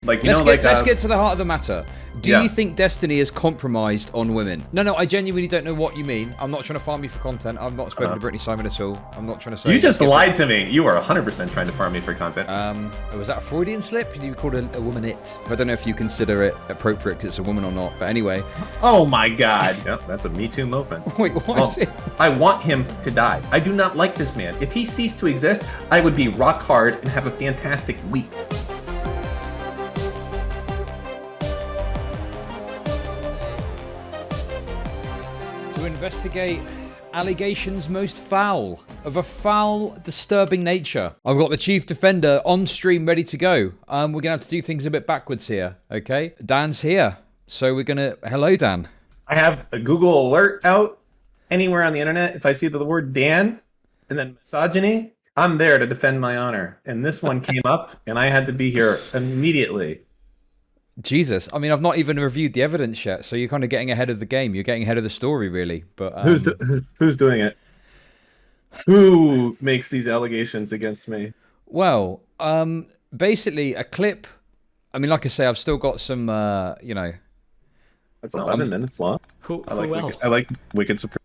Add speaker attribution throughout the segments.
Speaker 1: Like,
Speaker 2: Let's get to the heart of the matter. Do
Speaker 1: Yeah.
Speaker 2: you think Destiny is compromised on women? No, I genuinely don't know what you mean. I'm not trying to farm you for content. I've not spoken to Brittany Simon at all. I'm not trying to say...
Speaker 1: You just lied to me. You are 100% trying to farm me for content.
Speaker 2: Was that a Freudian slip? You called a woman it. I don't know if you consider it appropriate because it's a woman or not, but anyway.
Speaker 1: Oh my god. Yep, that's a Me Too movement.
Speaker 2: Wait, why is it?
Speaker 1: I want him to die. I do not like this man. If he ceased to exist, I would be rock hard and have a fantastic week.
Speaker 2: To investigate allegations most foul, of a foul, disturbing nature. I've got the Chief Defender on stream ready to go. We're going to have to do things a bit backwards here, okay? Dan's here, so we're going to... Hello, Dan.
Speaker 1: I have a Google alert out anywhere on the internet. If I see the word Dan and then misogyny, I'm there to defend my honor. And this one came up, and I had to be here immediately.
Speaker 2: Jesus, I mean, I've not even reviewed the evidence yet, so you're kind of getting ahead of the game. You're getting ahead of the story, really. But
Speaker 1: who's doing it? Who makes these allegations against me?
Speaker 2: Well, basically a clip. I mean, like I say, I've still got some, you know.
Speaker 1: That's 11 minutes long.
Speaker 3: Who else?
Speaker 1: I like Wicked Supreme.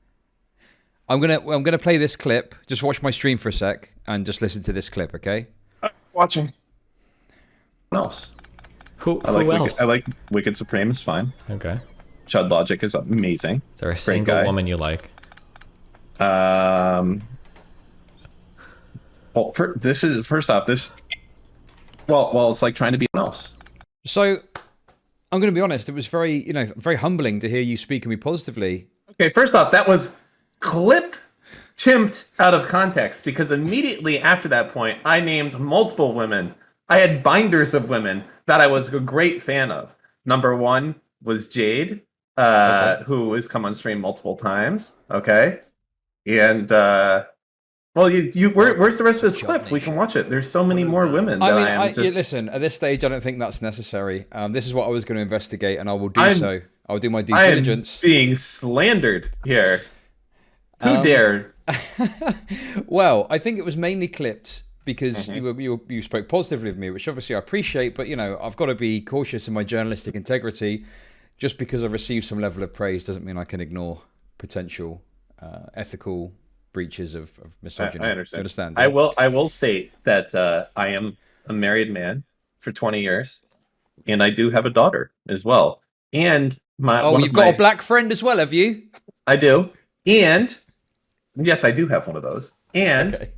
Speaker 2: I'm gonna play this clip. Just watch my stream for a sec and just listen to this clip, okay?
Speaker 1: Watching. What else?
Speaker 3: Who
Speaker 1: Wicked,
Speaker 3: else?
Speaker 1: I like Wicked Supreme is fine.
Speaker 3: Okay.
Speaker 1: ChudLogic is amazing.
Speaker 3: Is there a single
Speaker 1: guy.
Speaker 3: woman you like?
Speaker 1: Well, first off, it's like trying to be someone else.
Speaker 2: So, I'm gonna be honest. It was very, you know, very humbling to hear you speak of me positively.
Speaker 1: Okay, first off, that was chimped out of context because immediately after that point, I named multiple women. I had binders of women that I was a great fan of. Number one was Jade, who has come on stream multiple times. Okay, and well, where's the rest of this clip? We can watch it. There's so many more women.
Speaker 2: Listen, at this stage, I don't think that's necessary. This is what I was going to investigate, and I will do so. I'll do my due diligence.
Speaker 1: I am being slandered here. Who dared?
Speaker 2: Well, I think it was mainly clipped because you spoke positively of me, which obviously I appreciate, but, you know, I've got to be cautious in my journalistic integrity. Just because I've received some level of praise doesn't mean I can ignore potential ethical breaches of misogyny.
Speaker 1: I understand.
Speaker 2: You understand?
Speaker 1: I will state that I am a married man for 20 years, and I do have a daughter as well. And
Speaker 2: you've got a black friend as well, have you?
Speaker 1: I do. And yes, I do have one of those. And
Speaker 2: okay.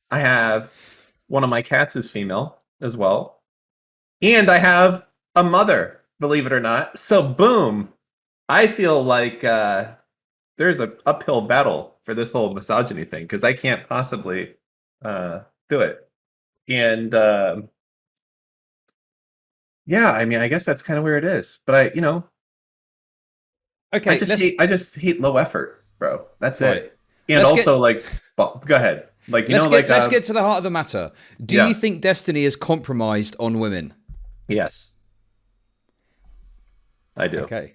Speaker 1: I have one of my cats is female as well. And I have a mother, believe it or not. So boom, I feel like there's an uphill battle for this whole misogyny thing because I can't possibly do it. And yeah, I mean, I guess that's kind of where it is. But
Speaker 2: okay,
Speaker 1: I just hate low effort, bro. That's
Speaker 2: right.
Speaker 1: it. And well, go ahead. Like
Speaker 2: let's get to the heart of the matter. Do you think Destiny is compromised on women?
Speaker 1: Yes, I do.
Speaker 2: Okay.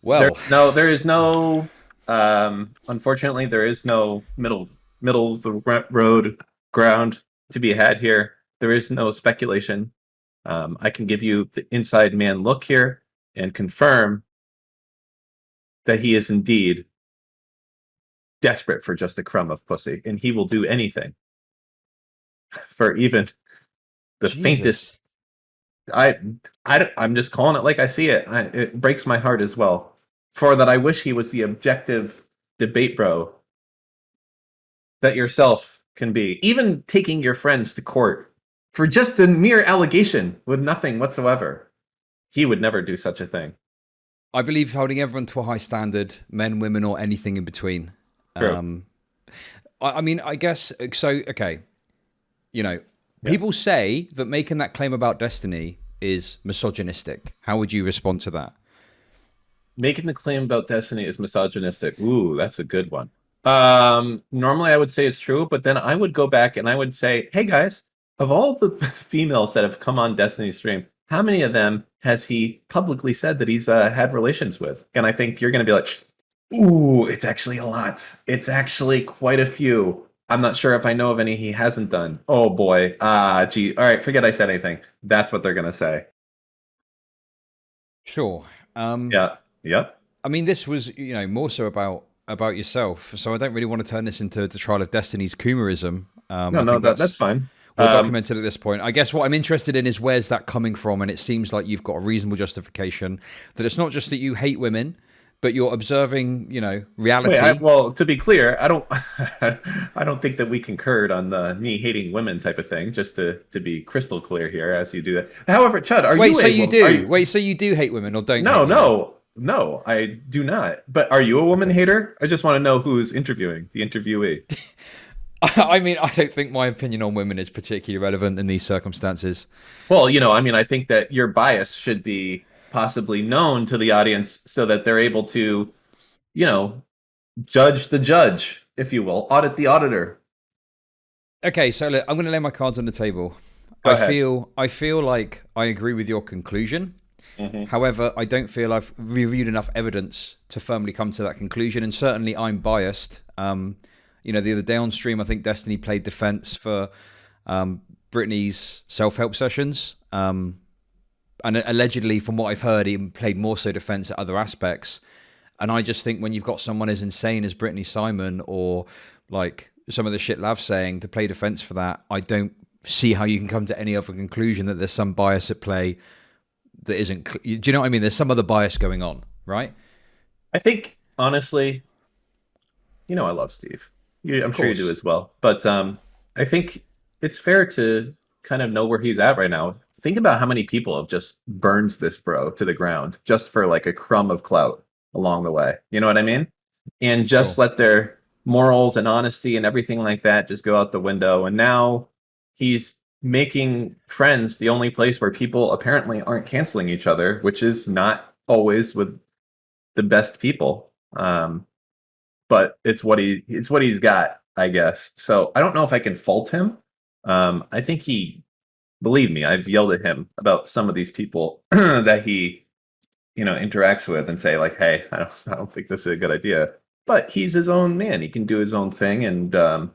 Speaker 2: Well,
Speaker 1: there is no. Unfortunately, there is no middle of the road ground to be had here. There is no speculation. I can give you the inside man look here and confirm that he is indeed desperate for just a crumb of pussy, and he will do anything for even the faintest. I'm just calling it like I see it. It breaks my heart as well. For that, I wish he was the objective debate bro that yourself can be. Even taking your friends to court for just a mere allegation with nothing whatsoever. He would never do such a thing.
Speaker 2: I believe holding everyone to a high standard, men, women, or anything in between.
Speaker 1: True.
Speaker 2: I mean, I guess so. Okay, you know, people say that making that claim about Destiny is misogynistic. How would you respond to that?
Speaker 1: Making the claim about Destiny is misogynistic. Ooh, that's a good one. Normally I would say it's true, but then I would go back and I would say, hey guys, of all the females that have come on Destiny's stream, how many of them has he publicly said that he's had relations with? And I think you're going to be like, ooh, it's actually a lot. It's actually quite a few. I'm not sure if I know of any he hasn't done. Oh boy. Gee. All right, forget I said anything. That's what they're gonna say.
Speaker 2: Sure.
Speaker 1: Yeah. Yep.
Speaker 2: I mean, this was, more so about yourself. So I don't really want to turn this into the Trial of Destiny's Coomerism.
Speaker 1: No,
Speaker 2: I
Speaker 1: no,
Speaker 2: think
Speaker 1: that's fine.
Speaker 2: well documented at this point. I guess what I'm interested in is where's that coming from, and it seems like you've got a reasonable justification that it's not just that you hate women, but you're observing, reality.
Speaker 1: Wait, well, to be clear, I don't, I don't think that we concurred on the me hating women type of thing. Just to be crystal clear here, as you do that. However, Chud, are
Speaker 2: Wait,
Speaker 1: you?
Speaker 2: so
Speaker 1: a
Speaker 2: you
Speaker 1: woman?
Speaker 2: do? Wait, so you do hate women or don't?
Speaker 1: No,
Speaker 2: hate women?
Speaker 1: no, I do not. But are you a woman hater? I just want to know who's interviewing the interviewee.
Speaker 2: I mean, I don't think my opinion on women is particularly relevant in these circumstances.
Speaker 1: Well, I mean, I think that your bias should be possibly known to the audience so that they're able to, you know, judge the judge, if you will, audit the auditor.
Speaker 2: Okay, so look, I'm going to lay my cards on the table.
Speaker 1: Go
Speaker 2: I
Speaker 1: ahead.
Speaker 2: feel like I agree with your conclusion.
Speaker 1: Mm-hmm.
Speaker 2: However, I don't feel I've reviewed enough evidence to firmly come to that conclusion, and certainly I'm biased. The other day on stream, I think Destiny played defense for Brittany's self-help sessions, and allegedly, from what I've heard, he played more so defense at other aspects. And I just think when you've got someone as insane as Brittany Simon, or like some of the shit Lav's saying, to play defense for that, I don't see how you can come to any other conclusion that there's some bias at play that isn't. Do you know what I mean? There's some other bias going on, right?
Speaker 1: I think, honestly, I love Steve. I'm sure you do as well. But I think it's fair to kind of know where he's at right now. Think about how many people have just burned this bro to the ground just for like a crumb of clout along the way. You know what I mean? And just
Speaker 2: Sure.
Speaker 1: let their morals and honesty and everything like that just go out the window. And now he's making friends the only place where people apparently aren't canceling each other, which is not always with the best people. But it's what he's got, I guess. So I don't know if I can fault him. I think believe me, I've yelled at him about some of these people that he, interacts with and say like, hey, I don't think this is a good idea. But he's his own man. He can do his own thing, and I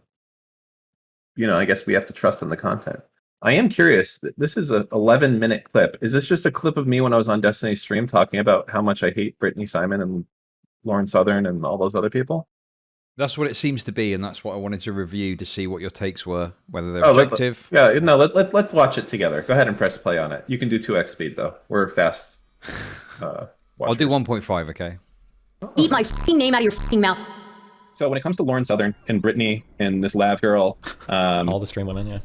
Speaker 1: guess we have to trust in the content. I am curious. This is a 11-minute clip. Is this just a clip of me when I was on Destiny's stream talking about how much I hate Brittany Simon and Lauren Southern and all those other people?
Speaker 2: That's what it seems to be, and that's what I wanted to review to see what your takes were, whether they're
Speaker 1: Oh,
Speaker 2: objective.
Speaker 1: let's watch it together. Go ahead and press play on it. You can do 2x speed though. We're fast.
Speaker 2: I'll do 1.5, okay?
Speaker 4: Eat my fucking name out of your fucking mouth.
Speaker 1: So when it comes to Lauren Southern and Brittany and this Lav girl,
Speaker 3: All the stream women, yeah.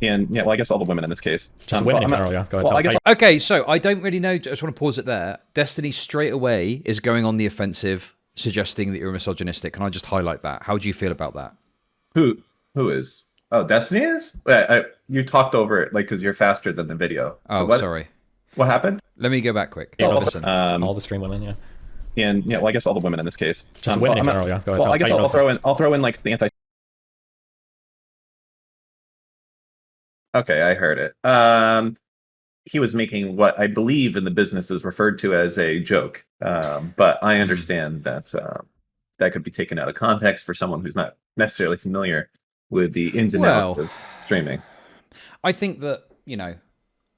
Speaker 1: and well, I guess all the women in this case.
Speaker 3: Just women in general, yeah. Go ahead.
Speaker 1: Well, I guess
Speaker 2: Okay, so I don't really know. I just want to pause it there. Destiny straight away is going on the offensive, suggesting that you're misogynistic. Can I just highlight that? How do you feel about that?
Speaker 1: who is? Oh, Destiny is. You talked over it like because you're faster than the video.
Speaker 2: Oh,
Speaker 1: So
Speaker 2: sorry.
Speaker 1: What happened?
Speaker 2: Let me go back quick.
Speaker 3: Yeah,
Speaker 2: Listen.
Speaker 3: all the stream women, yeah.
Speaker 1: And well, I guess all the women in this case.
Speaker 3: Just women in general, yeah. Go ahead.
Speaker 1: Well, I guess I'll throw in like the anti. Okay, I heard it. He was making what I believe in the business is referred to as a joke, but I understand that that could be taken out of context for someone who's not necessarily familiar with the ins and outs of streaming.
Speaker 2: I think that,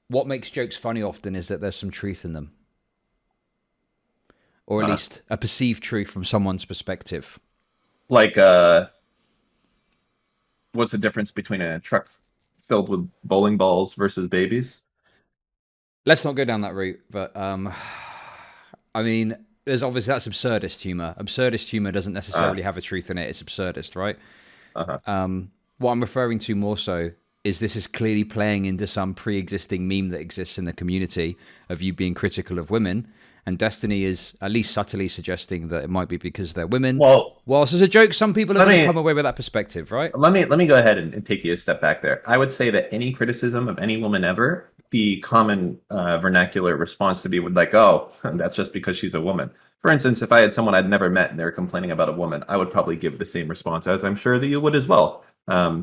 Speaker 2: what makes jokes funny often is that there's some truth in them. Or at least a perceived truth from someone's perspective.
Speaker 1: Like, what's the difference between a truck filled with bowling balls versus babies?
Speaker 2: Let's not go down that route, but I mean, there's obviously that's absurdist humor. Absurdist humor doesn't necessarily have a truth in it. It's absurdist, right? What I'm referring to more so is this is clearly playing into some pre-existing meme that exists in the community of you being critical of women. And Destiny is at least subtly suggesting that it might be because they're women.
Speaker 1: Well,
Speaker 2: whilst as a joke, some people are going to come away with that perspective, right?
Speaker 1: Let me go ahead and take you a step back there. I would say that any criticism of any woman ever, the common vernacular response to be would like, oh, that's just because she's a woman. For instance, if I had someone I'd never met and they were complaining about a woman, I would probably give the same response, as I'm sure that you would as well.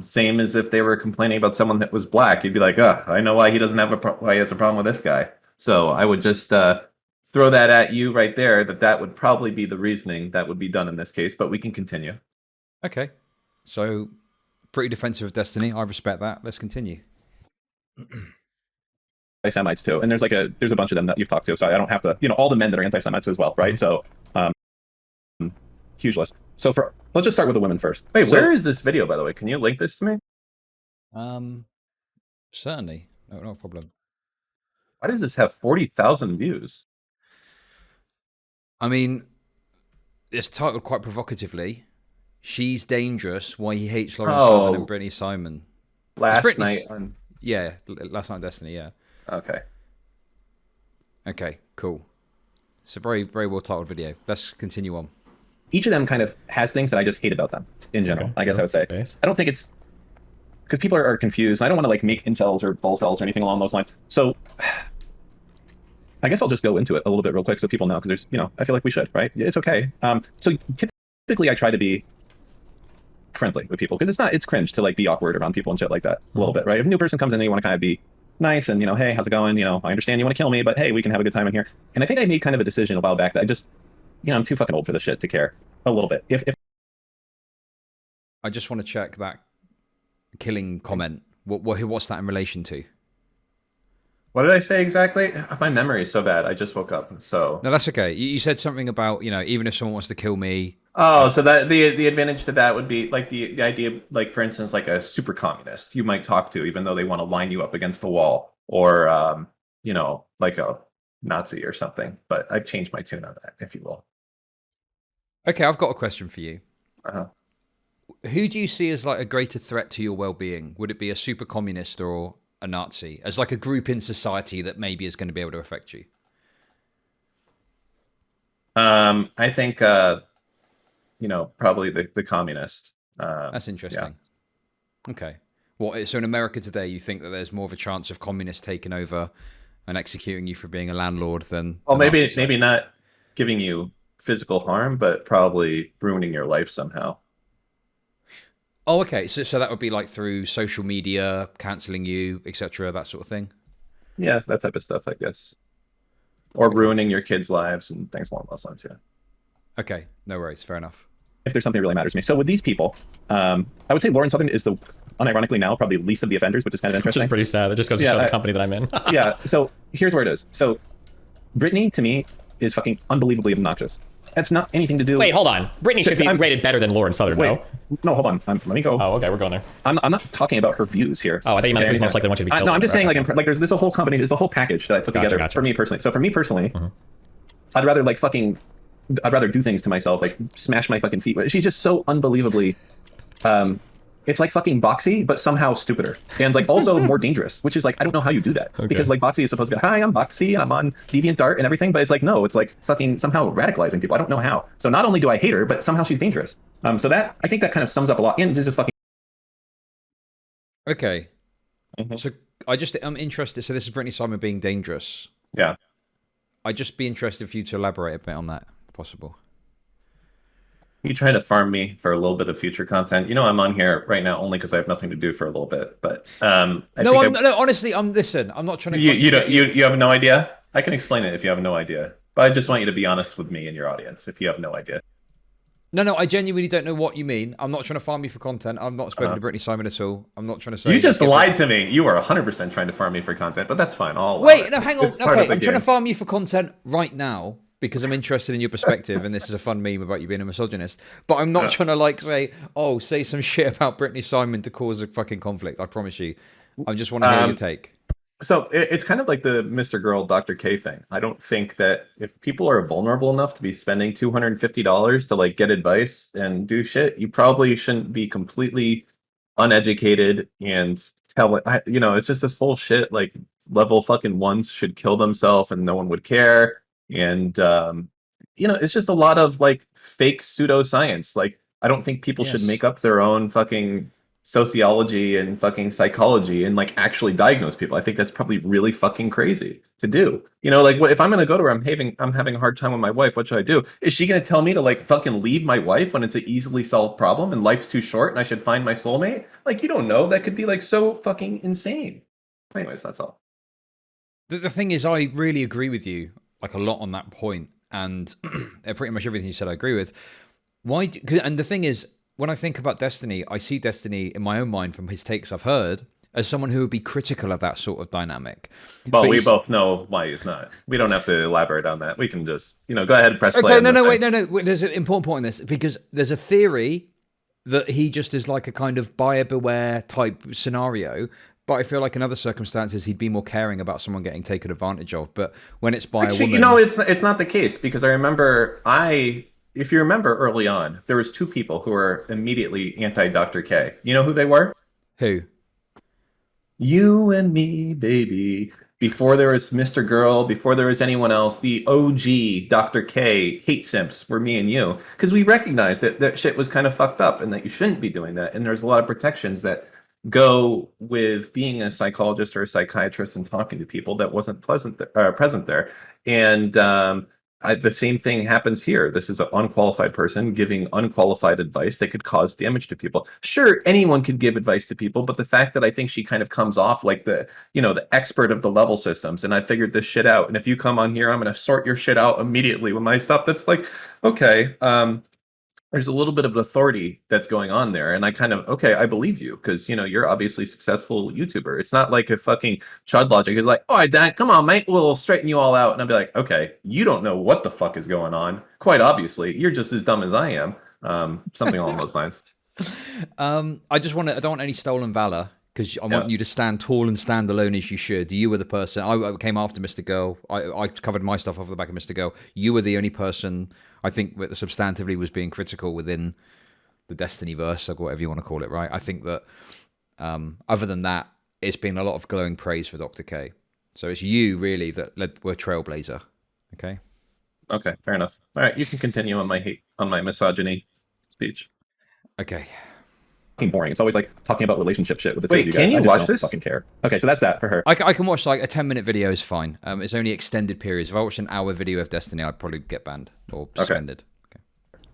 Speaker 1: Same as if they were complaining about someone that was black, you'd be like, oh, I know why he doesn't have why he has a problem with this guy. So I would just throw that at you right there, that would probably be the reasoning that would be done in this case, but we can continue.
Speaker 2: Okay. So pretty defensive of Destiny. I respect that. Let's continue.
Speaker 1: Anti-Semites too, and there's a bunch of them that you've talked to, so I don't have to, all the men that are anti-Semites as well, right? So, huge list. So let's just start with the women first. Wait, where is this video, by the way? Can you link this to me?
Speaker 2: Certainly, no problem.
Speaker 1: Why does this have 40,000 views?
Speaker 2: I mean, it's titled quite provocatively. She's dangerous. Why he hates Lauren Southern and Brittany Simon.
Speaker 1: Last night on.
Speaker 2: Yeah, last night on Destiny. Yeah.
Speaker 1: Okay.
Speaker 2: Okay. Cool. It's a very, very well titled video. Let's continue on.
Speaker 1: Each of them kind of has things that I just hate about them in general. Okay, I guess I would say. I don't think it's because people are confused. I don't want to like make incels or volcels or anything along those lines. So I guess I'll just go into it a little bit real quick so people know, because there's, I feel like we should, right? It's okay. So typically I try to be friendly with people, because it's cringe to like be awkward around people and shit like that a little bit, right? If a new person comes in and you want to kind of be nice and, hey, how's it going? I understand you want to kill me, but hey, we can have a good time in here. And I think I made kind of a decision a while back that I just, I'm too fucking old for this shit to care a little bit. If
Speaker 2: I just want to check that killing comment. What's that in relation to?
Speaker 1: What did I say exactly? My memory is so bad. I just woke up, so.
Speaker 2: No, that's okay. You said something about, even if someone wants to kill me.
Speaker 1: Oh, so that the advantage to that would be like the idea, like for instance, like a super communist you might talk to, even though they want to line you up against the wall, or like a Nazi or something. But I've changed my tune on that, if you will.
Speaker 2: Okay, I've got a question for you.
Speaker 1: Uh-huh.
Speaker 2: Who do you see as like a greater threat to your well-being? Would it be a super communist or a Nazi, as like a group in society that maybe is going to be able to affect you?
Speaker 1: I think probably the communist.
Speaker 2: That's interesting. Yeah. Okay. Well, so in America today, you think that there's more of a chance of communists taking over and executing you for being a landlord than?
Speaker 1: Well, maybe not giving you physical harm, but probably ruining your life somehow.
Speaker 2: Oh, okay. So that would be like through social media, canceling you, etc., that sort of thing?
Speaker 1: Yeah, that type of stuff, I guess. Or ruining your kids' lives and things along those lines, yeah.
Speaker 2: Okay, no worries. Fair enough.
Speaker 1: If there's something that really matters to me. So with these people, I would say Lauren Southern is unironically now, probably least of the offenders, which is kind of interesting.
Speaker 3: Which is pretty sad. That just goes to show the company that I'm in.
Speaker 1: Yeah, so here's where it is. So Brittany, to me, is fucking unbelievably obnoxious. That's not anything to do.
Speaker 3: Wait, hold on. Brittany should be rated better than Lauren Southern,
Speaker 1: no, hold on. Let me go.
Speaker 3: Oh, okay, we're going there.
Speaker 1: I'm not talking about her views here.
Speaker 3: Oh, I thought you meant who's most likely want you to be killed.
Speaker 1: No, I'm just saying, like there's a whole company, there's a whole package that I put together for me personally. So for me personally, I'd rather do things to myself, like smash my fucking feet. She's just so unbelievably, it's like fucking Boxy, but somehow stupider and like also more dangerous, which is like, I don't know how you do that, because like Boxy is supposed to be, hi, I'm Boxy and I'm on DeviantArt and everything, but it's like, no, it's like fucking somehow radicalizing people. I don't know how. So not only do I hate her, but somehow she's dangerous. So that, I think that kind of sums up a lot, and just fucking.
Speaker 2: Okay. So I'm interested. So this is Brittany Simon being dangerous.
Speaker 1: Yeah.
Speaker 2: I'd just be interested for you to elaborate a bit on that, if possible.
Speaker 1: You try to farm me for a little bit of future content. I'm on here right now only because I have nothing to do for a little bit. But
Speaker 2: honestly, listen. I'm not trying to.
Speaker 1: You have no idea. I can explain it if you have no idea. But I just want you to be honest with me and your audience if you have no idea.
Speaker 2: No, I genuinely don't know what you mean. I'm not trying to farm you for content. I'm not spoken to Brittany Simon at all. I'm not trying to say.
Speaker 1: You just lied to me. You are 100% trying to farm me for content, but that's fine.
Speaker 2: Wait, no, hang on. Okay, I'm trying to farm you for content right now because I'm interested in your perspective, and this is a fun meme about you being a misogynist. But I'm not trying to say some shit about Brittany Simon to cause a fucking conflict. I promise you. I just want to hear your take.
Speaker 1: So it's kind of like the Mr. Girl, Dr. K thing. I don't think that if people are vulnerable enough to be spending $250 to like get advice and do shit, you probably shouldn't be completely uneducated and it's just this whole shit, like level fucking ones should kill themselves and no one would care. And, it's just a lot of like fake pseudoscience. Like, I don't think people should make up their own fucking sociology and fucking psychology and like actually diagnose people. I think that's probably really fucking crazy to do. Like what if I'm gonna go to her, I'm having a hard time with my wife, what should I do? Is she gonna tell me to like fucking leave my wife when it's an easily solved problem and life's too short and I should find my soulmate? Like, you don't know. That could be like so fucking insane. Anyways, that's all.
Speaker 2: The thing is, I really agree with you like a lot on that point, and pretty much everything you said I agree with. And the thing is, when I think about Destiny, I see Destiny in my own mind from his takes I've heard as someone who would be critical of that sort of dynamic.
Speaker 1: But we both know why he's not. We don't have to elaborate on that. We can just, go ahead and press play.
Speaker 2: Okay, no. There's an important point in this because there's a theory that he just is like a kind of buyer beware type scenario. But I feel like in other circumstances he'd be more caring about someone getting taken advantage of. But when it's by a woman,
Speaker 1: it's not the case because I remember if you remember early on, there was two people who were immediately anti Dr. K. You know who they were?
Speaker 2: Who?
Speaker 1: You and me, baby. Before there was Mr. Girl, before there was anyone else, the OG Dr. K hate simps were me and you. Because we recognized that shit was kind of fucked up and that you shouldn't be doing that. And there's a lot of protections that go with being a psychologist or a psychiatrist and talking to people that wasn't present there. And the same thing happens here. This is an unqualified person giving unqualified advice that could cause damage to people. Sure, anyone could give advice to people, but the fact that I think she kind of comes off like the expert of the level systems, and I figured this shit out. And if you come on here, I'm going to sort your shit out immediately with my stuff. That's like, okay, there's a little bit of authority that's going on there. And I kind of, okay, I believe you because, you're obviously a successful YouTuber. It's not like a fucking ChudLogic is like, oh, Dad, come on, mate, we'll straighten you all out. And I'll be like, okay, you don't know what the fuck is going on. Quite obviously, you're just as dumb as I am. Something along those lines.
Speaker 2: I don't want any stolen valor because I want you to stand tall and stand alone as you should. You were the person. I came after Mr. Girl. I covered my stuff off the back of Mr. Girl. You were the only person I think that substantively was being critical within the Destiny verse, or whatever you want to call it, right? I think that other than that, it's been a lot of glowing praise for Dr. K. So it's you really that were trailblazer. Okay.
Speaker 1: Okay, fair enough. All right, you can continue on my misogyny speech.
Speaker 2: Okay.
Speaker 3: Boring. It's always like talking about relationship shit with the two of you guys.
Speaker 1: Can you
Speaker 3: I just
Speaker 1: watch
Speaker 3: don't
Speaker 1: this?
Speaker 3: fucking care. Okay, so that's that for her.
Speaker 2: I can watch like a 10-minute video is fine. It's only extended periods. If I watched an hour video of Destiny, I'd probably get banned or suspended.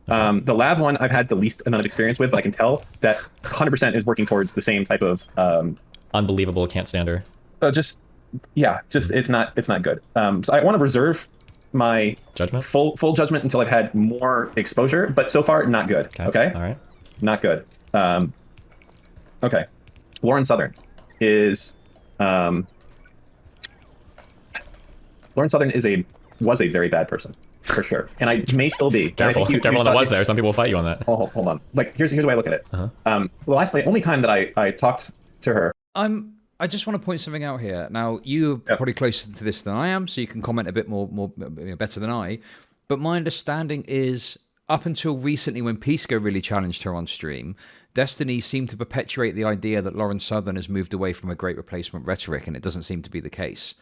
Speaker 2: Okay.
Speaker 3: The lav one I've had the least amount of experience with, but I can tell that 100% is working towards the same type of unbelievable, can't stand her. It's not good. So I want to reserve my judgment, full judgment until I've had more exposure. But so far, not good. Okay. All right. Not good. Okay. Lauren Southern is Lauren Southern was a very bad person. For sure, and I may still be.
Speaker 5: Careful on the was there. Some people will fight you on that.
Speaker 3: Hold on. Like here's the way I look at it. The only time that I talked to her.
Speaker 2: I just want to point something out here. Now you're probably closer to this than I am, so you can comment a bit more better than I. But my understanding is, up until recently, when Pisco really challenged her on stream, Destiny seemed to perpetuate the idea that Lauren Southern has moved away from a great replacement rhetoric, and it doesn't seem to be the case.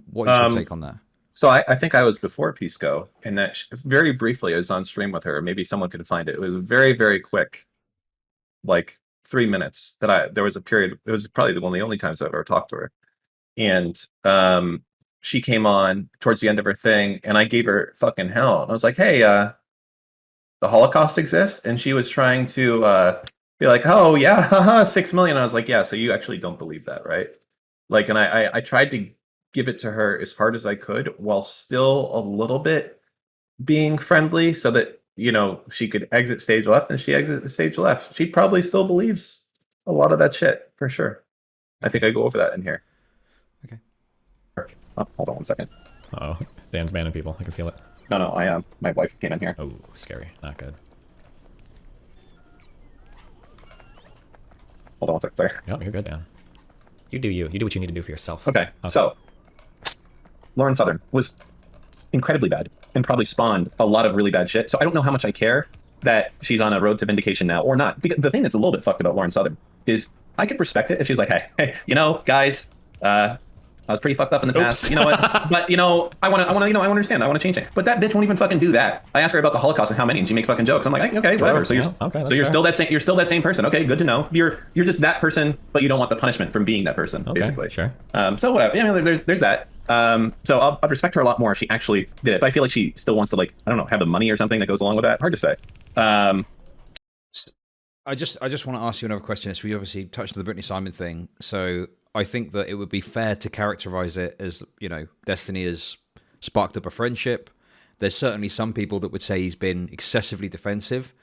Speaker 2: What is your take on that?
Speaker 1: So I think I was before Pisco, and that very briefly I was on stream with her. Maybe someone could find it. It was very, very quick, like 3 minutes. There was a period. It was probably one of the only times I've ever talked to her, and she came on towards the end of her thing, and I gave her fucking hell. And I was like, "Hey, the Holocaust exists," and she was trying to be like, "Oh yeah, haha, 6 million." I was like, "Yeah, so you actually don't believe that, right?" Like, and I tried to give it to her as hard as I could while still a little bit being friendly so that, she could exit stage left, and she exited stage left. She probably still believes a lot of that shit, for sure. I think I go over that in here.
Speaker 2: Okay.
Speaker 3: Oh, hold on 1 second.
Speaker 5: Uh-oh. Dan's banning people. I can feel it.
Speaker 3: No, I am. My wife came in here.
Speaker 5: Oh, scary. Not good.
Speaker 3: Hold on 1 second, sorry.
Speaker 5: Yep, you're good, Dan. You do you. You do what you need to do for yourself.
Speaker 3: Okay. So Lauren Southern was incredibly bad and probably spawned a lot of really bad shit. So I don't know how much I care that she's on a road to vindication now or not. Because the thing that's a little bit fucked about Lauren Southern is I could respect it if she was like, hey, guys, I was pretty fucked up in the past. You know what? But I want to understand. I want to change it. But that bitch won't even fucking do that. I asked her about the Holocaust and how many, and she makes fucking jokes. I'm like, okay, whatever. So you're still that same. You're still that same person. Okay, good to know. You're just that person, but you don't want the punishment from being that person. Okay, basically.
Speaker 5: Sure.
Speaker 3: So whatever. There's that. So I'd respect her a lot more if she actually did it. But I feel like she still wants to have the money or something that goes along with that. Hard to say.
Speaker 2: I just want to ask you another question. So we obviously touched on the Brittany Simon thing. So I think that it would be fair to characterize it as, Destiny has sparked up a friendship. There's certainly some people that would say he's been excessively defensive.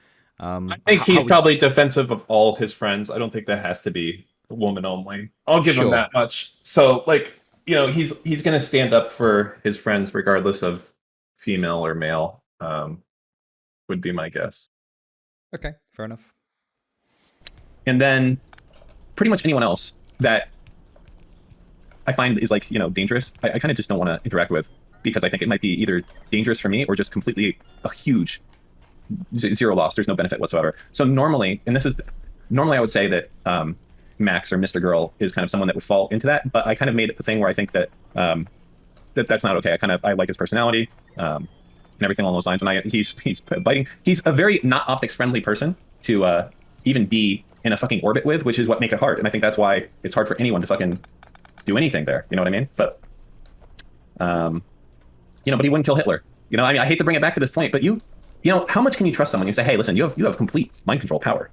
Speaker 1: I think he's probably defensive of all his friends. I don't think that has to be a woman only. I'll give him that much. So, like, you know, he's going to stand up for his friends regardless of female or male. Would be my guess.
Speaker 2: Okay, fair enough.
Speaker 3: And then pretty much anyone else that I find is like, you know, dangerous, I kind of just don't want to interact with, because I think it might be either dangerous for me or just completely a huge zero loss. There's no benefit whatsoever. So normally, and this is normally I would say that Max or Mr. Girl is kind of someone that would fall into that, but I kind of made it the thing where I think that that's not okay. I like his personality and everything along those lines, and he's biting. He's a very not optics friendly person to even be in a fucking orbit with, which is what makes it hard. And I think that's why it's hard for anyone to fucking do anything there. You know what I mean? But you know, but he wouldn't kill Hitler. You know, I mean, I hate to bring it back to this point, but you know, how much can you trust someone? You say, hey, listen, you have complete mind control power.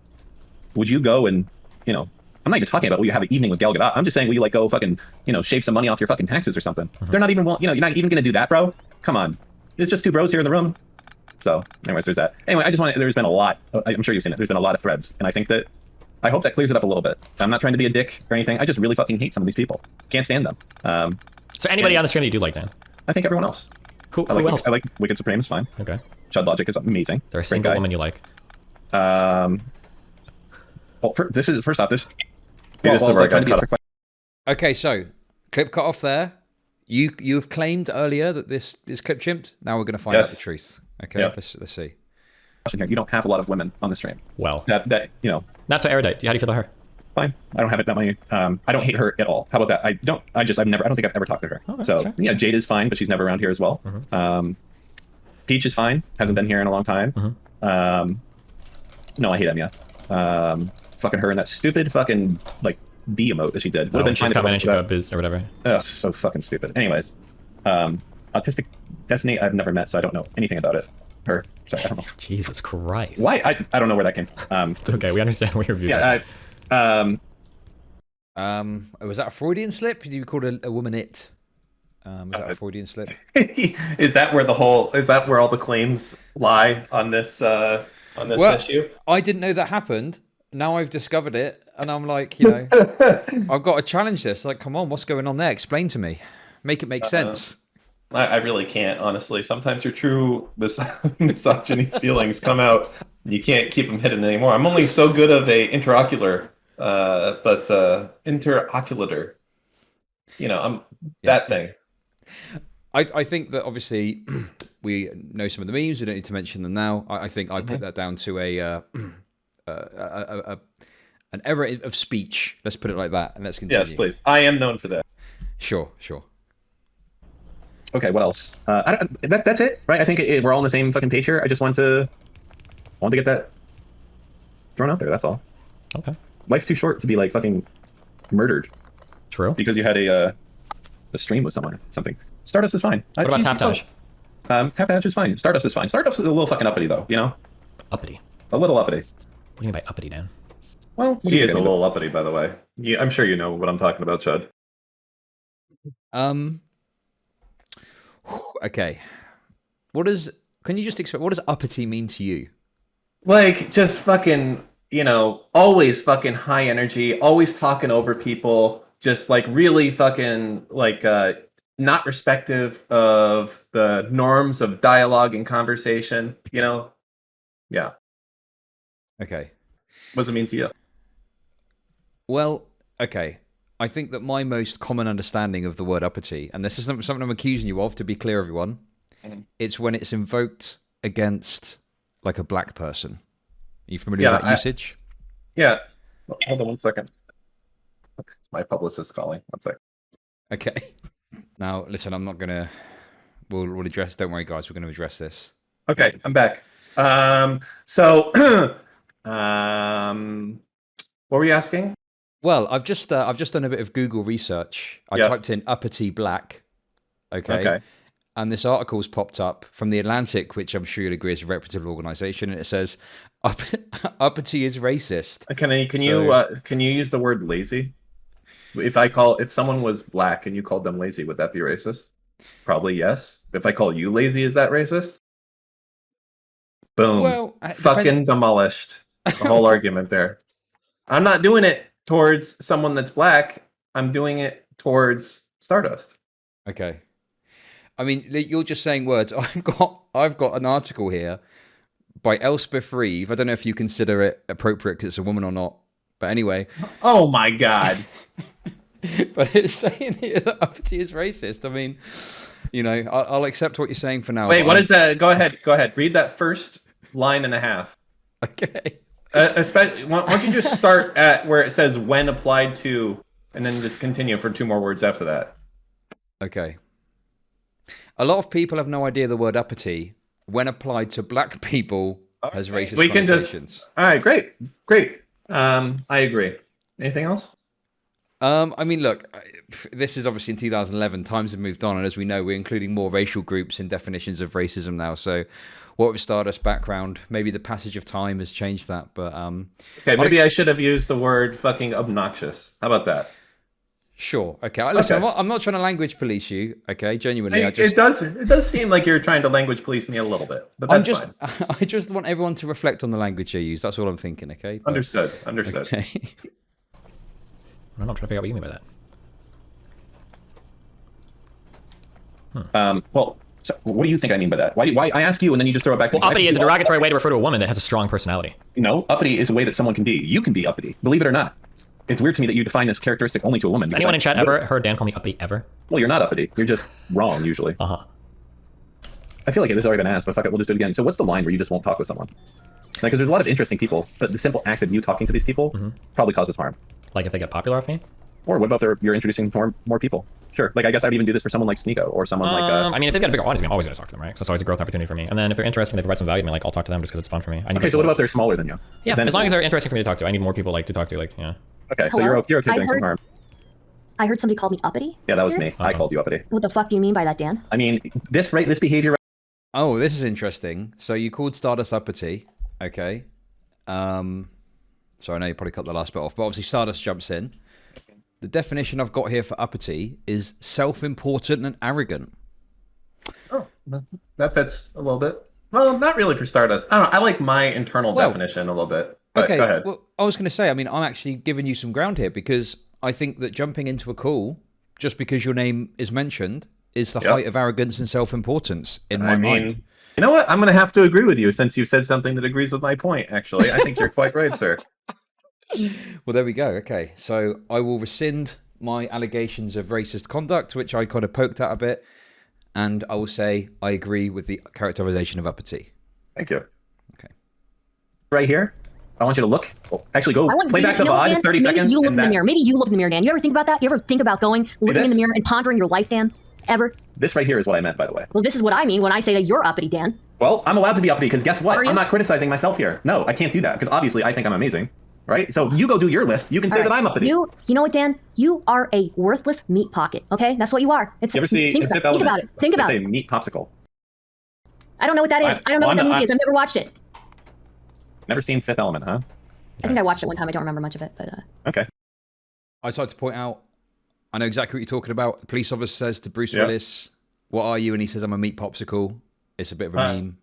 Speaker 3: Would you go and, you know, I'm not even talking about will you have an evening with Gal Gadot. I'm just saying, will you like go fucking, you know, shave some money off your fucking taxes or something? They're not even, you know, you're not even gonna do that, bro. Come on, it's just two bros here in the room. So, anyways, there's that. Anyway, I just want. There's been a lot. I'm sure you've seen it. There's been a lot of threads, and I hope that clears it up a little bit. I'm not trying to be a dick or anything. I just really fucking hate some of these people. Can't stand them.
Speaker 5: So anybody on the stream that you do like, Dan?
Speaker 3: I think everyone else.
Speaker 5: Who else?
Speaker 3: I like Wicked Supreme is fine.
Speaker 5: Okay.
Speaker 3: ChudLogic is amazing.
Speaker 5: Is there a single woman you like?
Speaker 3: Well, first off, this.
Speaker 2: Okay, so clip cut off there. You've claimed earlier that this is clip chimped. Now we're going to find out the truth. Okay, let's see.
Speaker 3: Here, you don't have a lot of women on the stream.
Speaker 5: Well,
Speaker 3: that you know.
Speaker 5: Not so erudite. How do you feel about her?
Speaker 3: Fine. I don't have it that many. I don't hate her at all. How about that? I don't think I've ever talked to her.
Speaker 5: Okay,
Speaker 3: so
Speaker 5: sure.
Speaker 3: yeah, Jade is fine, but she's never around here as well. Peach is fine. Hasn't been here in a long time. No, I hate Enya. Fucking her and that stupid fucking like B emote that she did. Would have been fine if it wasn't
Speaker 5: biz or whatever.
Speaker 3: Ugh, so fucking stupid. Anyways, Autistic Destiny I've never met, so I don't know anything about it. Her. Sorry, I don't know.
Speaker 5: Jesus Christ.
Speaker 3: Why? I don't know where that came from.
Speaker 5: It's okay. We understand where your view.
Speaker 3: Yeah.
Speaker 2: Was that a Freudian slip? You called a woman it? Was that a Freudian slip?
Speaker 1: Is that where all the claims lie on this issue?
Speaker 2: I didn't know that happened. Now I've discovered it, and I'm like, you know, I've got to challenge this. Like, come on, what's going on there? Explain to me. Make it make sense.
Speaker 1: I really can't, honestly. Sometimes your true misogyny feelings come out. You can't keep them hidden anymore. I'm only so good of a interocular, interoculator. You know, I'm that thing.
Speaker 2: I think that obviously we know some of the memes. We don't need to mention them now. I think I put that down to an error of speech. Let's put it like that, and let's continue.
Speaker 1: Yes, please. I am known for that.
Speaker 2: Sure.
Speaker 3: Okay, what else? That's it, right? I think we're all on the same fucking page here. I just want to get that thrown out there. That's all.
Speaker 5: Okay.
Speaker 3: Life's too short to be like fucking murdered.
Speaker 5: True.
Speaker 3: Because you had a stream with someone or something. Stardust is fine.
Speaker 5: What about Half-Dash?
Speaker 3: Half-Dash is fine. Stardust is fine. Stardust is a little fucking uppity though, you know?
Speaker 5: Uppity.
Speaker 3: A little uppity.
Speaker 5: What do you mean by uppity, Dan?
Speaker 3: Well,
Speaker 1: he is a little uppity, by the way. I'm sure you know what I'm talking about, Chud.
Speaker 2: Okay. Can you just explain, what does uppity mean to you?
Speaker 1: Like, just fucking, you know, always fucking high energy, always talking over people, just like really fucking, like, not respective of the norms of dialogue and conversation, you know? Yeah.
Speaker 2: Okay.
Speaker 1: What does it mean to you?
Speaker 2: Well, okay. I think that my most common understanding of the word uppity, and this is something I'm accusing you of, to be clear, everyone, it's when it's invoked against like a black person. Are you familiar with that usage?
Speaker 1: Yeah. Hold on 1 second. It's my publicist calling. 1 second.
Speaker 2: Okay. Now, listen, I'm not going to... We'll address... Don't worry, guys. We're going to address this.
Speaker 1: Okay, I'm back. What were you asking?
Speaker 2: Well, I've just done a bit of Google research. I typed in uppity black. Okay. And this article's popped up from The Atlantic, which I'm sure you'll agree is a reputable organization, and it says uppity is racist.
Speaker 1: Can you use the word lazy? If someone was black and you called them lazy, would that be racist? Probably yes. If I call you lazy, is that racist? Boom.
Speaker 2: Well,
Speaker 1: Fucking demolished the whole argument there. I'm not doing it towards someone that's black. I'm doing it towards Stardust.
Speaker 2: Okay. I mean, you're just saying words. I've got an article here by Elspeth Reeve. I don't know if you consider it appropriate because it's a woman or not. But anyway.
Speaker 1: Oh my god.
Speaker 2: But it's saying here that Uppity is racist. I mean, you know, I'll accept what you're saying for now.
Speaker 1: Wait, what is that? Go ahead. Read that first line and a half.
Speaker 2: Okay.
Speaker 1: Especially, why don't you just start at where it says when applied to, and then just continue for 2 more words after that.
Speaker 2: Okay. A lot of people have no idea the word uppity, when applied to black people, has racist
Speaker 1: We can
Speaker 2: connotations.
Speaker 1: all right, great. I agree. Anything else?
Speaker 2: I mean, look, this is obviously in 2011. Times have moved on, and as we know, we're including more racial groups in definitions of racism now. So, what with Stardust background, maybe the passage of time has changed that. But
Speaker 1: okay, maybe I should have used the word fucking obnoxious. How about that?
Speaker 2: Sure. Okay. Listen, I'm not trying to language police you. Okay, genuinely.
Speaker 1: It does seem like you're trying to language police me a little bit, but that's fine.
Speaker 2: I just want everyone to reflect on the language you use. That's all I'm thinking. Okay. But,
Speaker 1: Understood.
Speaker 2: Okay.
Speaker 5: I'm trying to figure out what you mean by
Speaker 3: that. Well, so what do you think I mean by that? Why I ask you and then you just throw it back to me?
Speaker 5: Uppity is a derogatory way to refer to a woman that has a strong personality.
Speaker 3: No, uppity is a way that someone can be. You can be uppity, believe it or not. It's weird to me that you define this characteristic only to a woman.
Speaker 5: Has anyone in chat ever heard Dan call me uppity ever?
Speaker 3: Well, you're not uppity. You're just wrong, usually.
Speaker 5: Uh-huh.
Speaker 3: I feel like this has already been asked, but fuck it, we'll just do it again. So what's the line where you just won't talk with someone? Because there's a lot of interesting people, but the simple act of you talking to these people probably causes harm.
Speaker 5: Like if they get popular off me?
Speaker 3: Or what about you're introducing more people? Sure. Like, I guess I'd even do this for someone like Sneeko or someone like...
Speaker 5: I mean, if they've got a bigger audience, I'm always going to talk to them, right? So it's always a growth opportunity for me. And then if they're interesting, they provide some value to me, like, I'll talk to them just because it's fun for me.
Speaker 3: Okay, so what about if they're smaller than you?
Speaker 5: Yeah, as long as they're interesting for me to talk to. I need more people, like, to talk to, like, yeah.
Speaker 3: Okay, so you're okay doing some harm.
Speaker 4: I heard somebody called me uppity.
Speaker 3: Yeah, that was me. I called you uppity.
Speaker 4: What the fuck do you mean by that, Dan?
Speaker 3: I mean, this behavior...
Speaker 2: Oh, this is interesting. So you called Stardust uppity. Okay. So I know you probably cut the last bit off, but obviously Stardust jumps in. The definition I've got here for uppity is self-important and arrogant.
Speaker 1: Oh, that fits a little bit. Well, not really for Stardust. I don't know. I like my internal definition a little bit. But
Speaker 2: okay,
Speaker 1: go ahead.
Speaker 2: Well, I was going to say, I mean, I'm actually giving you some ground here because I think that jumping into a call just because your name is mentioned is the height of arrogance and self-importance in my mind.
Speaker 1: You know what? I'm going to have to agree with you since you said something that agrees with my point, actually. I think you're quite right, sir.
Speaker 2: Well, there we go. Okay, so I will rescind my allegations of racist conduct, which I kind of poked at a bit, and I will say I agree with the characterization of uppity.
Speaker 3: Thank you.
Speaker 2: Okay.
Speaker 3: Right here, I want you to look. Well, actually, go play back the VOD,
Speaker 4: Dan,
Speaker 3: 30 seconds.
Speaker 4: Maybe you look in the mirror. Maybe you look in the mirror, Dan. You ever think about that? You ever think about looking in the mirror and pondering your life, Dan? Ever?
Speaker 3: This right here is what I meant, by the way.
Speaker 4: Well, this is what I mean when I say that you're uppity, Dan.
Speaker 3: Well, I'm allowed to be uppity because guess what? I'm not criticizing myself here. No, I can't do that because obviously I think I'm amazing. Right? So if you go do your list, you can say that I'm uppity.
Speaker 4: You know what, Dan? You are a worthless meat pocket, okay? That's what you are.
Speaker 3: You ever see
Speaker 4: think about it. Think about
Speaker 3: it.
Speaker 4: it.
Speaker 3: Say meat popsicle.
Speaker 4: I don't know what that is. I don't know what that movie is. I've never watched it.
Speaker 3: Never seen Fifth Element, huh?
Speaker 4: I think I watched it one time. I don't remember much of it, but...
Speaker 3: Okay.
Speaker 2: I'd like to point out, I know exactly what you're talking about. The police officer says to Bruce Willis, "What are you?" And he says, "I'm a meat popsicle." It's a bit of a meme.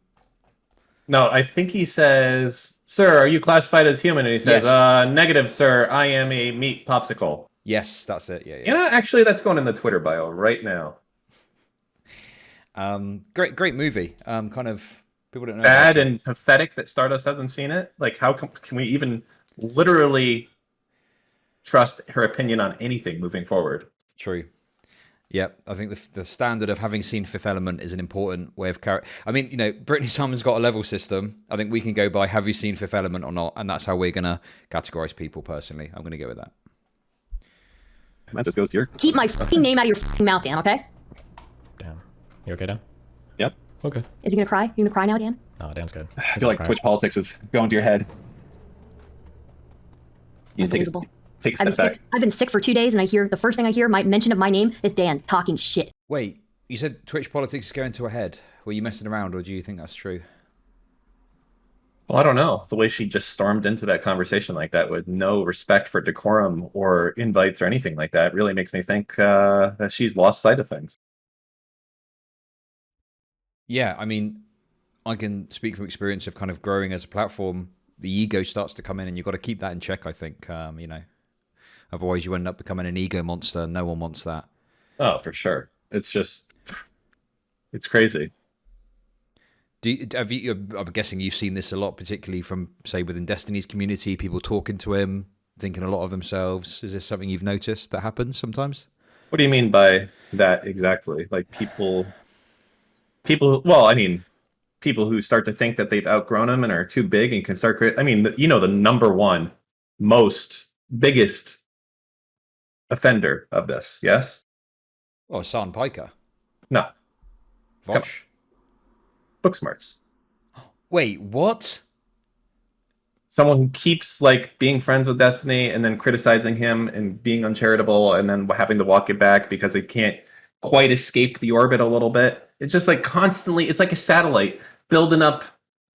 Speaker 1: No, I think he says, "Sir, are you classified as human?" And he says, "Negative, sir. I am a meat popsicle."
Speaker 2: Yes, that's it. Yeah.
Speaker 1: You know, actually, that's going in the Twitter bio right now.
Speaker 2: Great movie. Kind of people don't know.
Speaker 1: Sad and pathetic that Stardust hasn't seen it. Like, how can we even literally trust her opinion on anything moving forward?
Speaker 2: True. Yep, I think the standard of having seen Fifth Element is an important way of I mean, you know, Brittany Simon's got a level system. I think we can go by have you seen Fifth Element or not, and that's how we're going to categorize people personally. I'm going to go with that.
Speaker 3: That just goes to your...
Speaker 4: Keep my fucking name out of your fucking mouth, Dan, okay?
Speaker 5: Damn. You okay, Dan?
Speaker 3: Yep.
Speaker 5: Okay.
Speaker 4: Is he going to cry? You going to cry now, Dan?
Speaker 5: Oh, Dan's good.
Speaker 3: I feel like Twitch politics is going to your head. You take a step back.
Speaker 4: I've been sick for 2 days, and the first thing I hear, my mention of my name is Dan talking shit.
Speaker 2: Wait, you said Twitch politics is going to a head. Were you messing around, or do you think that's true?
Speaker 1: Well, I don't know. The way she just stormed into that conversation like that with no respect for decorum or invites or anything like that really makes me think that she's lost sight of things.
Speaker 2: Yeah, I mean, I can speak from experience of kind of growing as a platform. The ego starts to come in, and you've got to keep that in check. I think, otherwise you end up becoming an ego monster. No one wants that.
Speaker 3: Oh, for sure. It's crazy.
Speaker 2: I'm guessing you've seen this a lot, particularly from, say, within Destiny's community, people talking to him, thinking a lot of themselves. Is this something you've noticed that happens sometimes?
Speaker 3: What do you mean by that exactly? Like people, well, I mean, people who start to think that they've outgrown them and are too big and can start I mean, the number one biggest offender of this, yes?
Speaker 2: Oh, San Piker.
Speaker 3: No.
Speaker 2: Vosh.
Speaker 3: Booksmarts.
Speaker 2: Wait, what?
Speaker 3: Someone who keeps like being friends with Destiny and then criticizing him and being uncharitable and then having to walk it back because they can't quite escape the orbit a little bit. It's just like constantly, it's like a satellite building up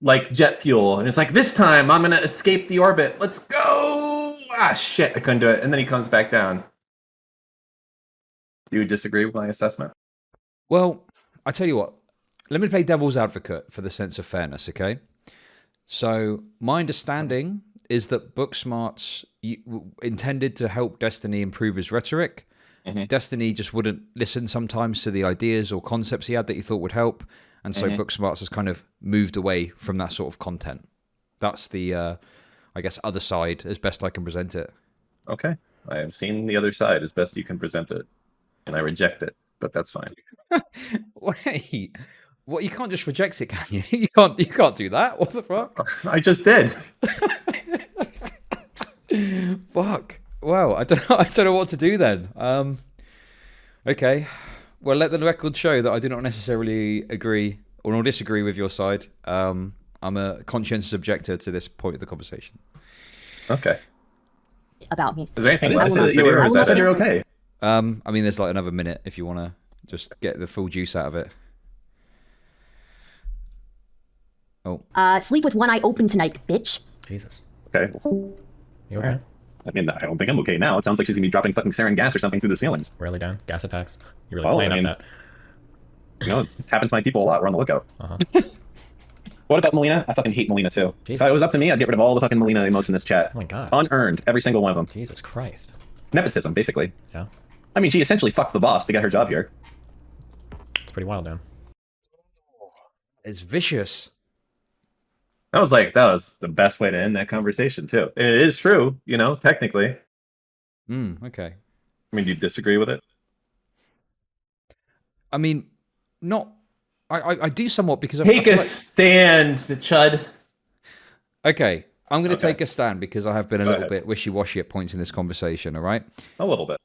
Speaker 3: like jet fuel. And it's like, this time I'm going to escape the orbit. Let's go. Ah, shit, I couldn't do it. And then he comes back down. Do you disagree with my assessment?
Speaker 2: Well, I tell you what, let me play devil's advocate for the sense of fairness, okay? So my understanding is that Booksmarts intended to help Destiny improve his rhetoric. Mm-hmm. Destiny just wouldn't listen sometimes to the ideas or concepts he had that he thought would help. And so Booksmarts has kind of moved away from that sort of content. That's the, I guess, other side as best I can present it.
Speaker 3: Okay. I have seen the other side as best you can present it. And I reject it, but that's fine.
Speaker 2: Wait. What, you can't just reject it, can you? You can't do that. What the fuck?
Speaker 3: I just did.
Speaker 2: Fuck. Wow. I don't know what to do then. Okay. Well, let the record show that I do not necessarily agree or disagree with your side. I'm a conscientious objector to this point of the conversation.
Speaker 3: Okay.
Speaker 4: About me.
Speaker 3: Is there anything less that you're okay?
Speaker 2: I mean, there's like another minute if you want to just get the full juice out of it.
Speaker 4: Oh. Sleep with one eye open tonight, bitch.
Speaker 5: Jesus.
Speaker 3: Okay.
Speaker 5: You okay?
Speaker 3: I mean, I don't think I'm okay now. It sounds like she's gonna be dropping fucking sarin gas or something through the ceilings.
Speaker 5: Really down? Gas attacks? You're really playing up that.
Speaker 3: You know, it's happened to my people a lot. We're on the lookout.
Speaker 5: Uh-huh.
Speaker 3: What about Melina? I fucking hate Melina too.
Speaker 5: Jesus.
Speaker 3: If it was up to me, I'd get rid of all the fucking Melina emotes in this chat.
Speaker 5: Oh my god.
Speaker 3: Unearned, every single one of them.
Speaker 5: Jesus Christ.
Speaker 3: Nepotism, basically.
Speaker 5: Yeah.
Speaker 3: I mean, she essentially fucked the boss to get her job here.
Speaker 5: It's pretty wild, man.
Speaker 2: It's vicious.
Speaker 3: That was the best way to end that conversation too. And it is true, you know, technically.
Speaker 2: Okay.
Speaker 3: I mean, do you disagree with it?
Speaker 2: I mean, not. I do somewhat because
Speaker 1: take a stand, Chud.
Speaker 2: Okay, I'm going to take a stand because I have been a little bit wishy-washy at points in this conversation. All right,
Speaker 3: a little bit.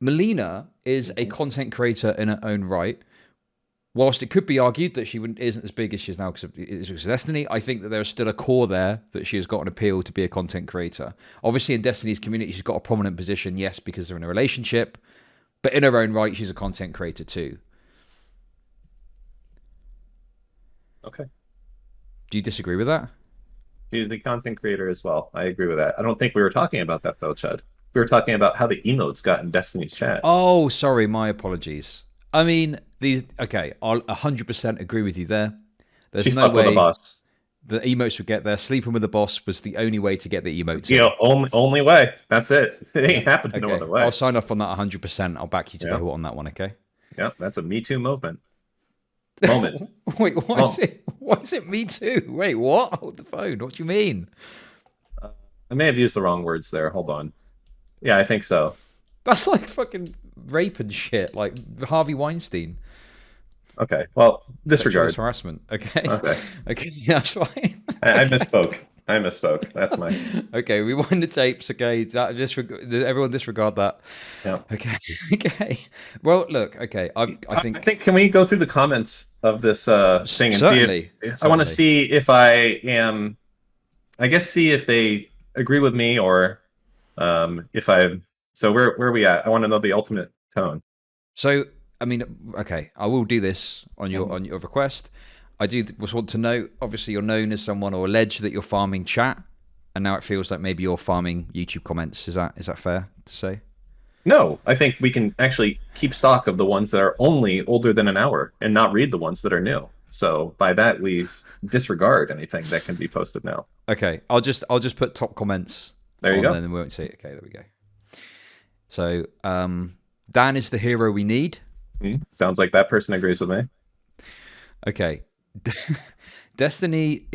Speaker 2: Melina is a content creator in her own right. Whilst it could be argued that she isn't as big as she is now because of Destiny, I think that there is still a core there that she has got an appeal to be a content creator. Obviously, in Destiny's community, she's got a prominent position, yes, because they're in a relationship, but in her own right, she's a content creator too.
Speaker 3: Okay.
Speaker 2: Do you disagree with that?
Speaker 3: She's a content creator as well. I agree with that. I don't think we were talking about that though, Chud. We were talking about how the emotes got in Destiny's chat.
Speaker 2: Oh, sorry, my apologies. I mean, I'll 100% agree with you there. There's no way
Speaker 3: with the boss.
Speaker 2: The emotes would get there. Sleeping with the boss was the only way to get the emotes.
Speaker 3: Yeah, only way. That's it. It ain't happening no other way.
Speaker 2: I'll sign off on that 100%. I'll back you to the hilt on that one, okay?
Speaker 3: Yeah, that's a Me Too movement.
Speaker 2: Wait, why is it Me Too? Wait, what? Hold the phone. What do you mean?
Speaker 3: I may have used the wrong words there. Hold on. Yeah, I think so.
Speaker 2: That's like fucking rape and shit, like Harvey Weinstein.
Speaker 3: Okay, well, disregard.
Speaker 2: Harassment. Okay. Okay, that's fine.
Speaker 3: I misspoke. That's my...
Speaker 2: Okay, rewind the tapes, okay? Everyone disregard that.
Speaker 3: Yeah.
Speaker 2: Okay. Well, look, okay, I think...
Speaker 3: Can we go through the comments of this thing and
Speaker 2: certainly,
Speaker 3: see if... I want to see if I am... I guess see if they agree with me or if I... So where are we at? I want to know the ultimate tone.
Speaker 2: So, I mean, okay, I will do this on your request. I do just want to note, obviously you're known as someone or alleged that you're farming chat, and now it feels like maybe you're farming YouTube comments. Is that fair to say?
Speaker 3: No, I think we can actually keep stock of the ones that are only older than an hour and not read the ones that are new. So by that we disregard anything that can be posted now.
Speaker 2: Okay, I'll just put top comments.
Speaker 3: There you go.
Speaker 2: And then we won't see it. Okay, there we go. So Dan is the hero we need.
Speaker 3: Sounds like that person agrees with me.
Speaker 2: Okay. Destiny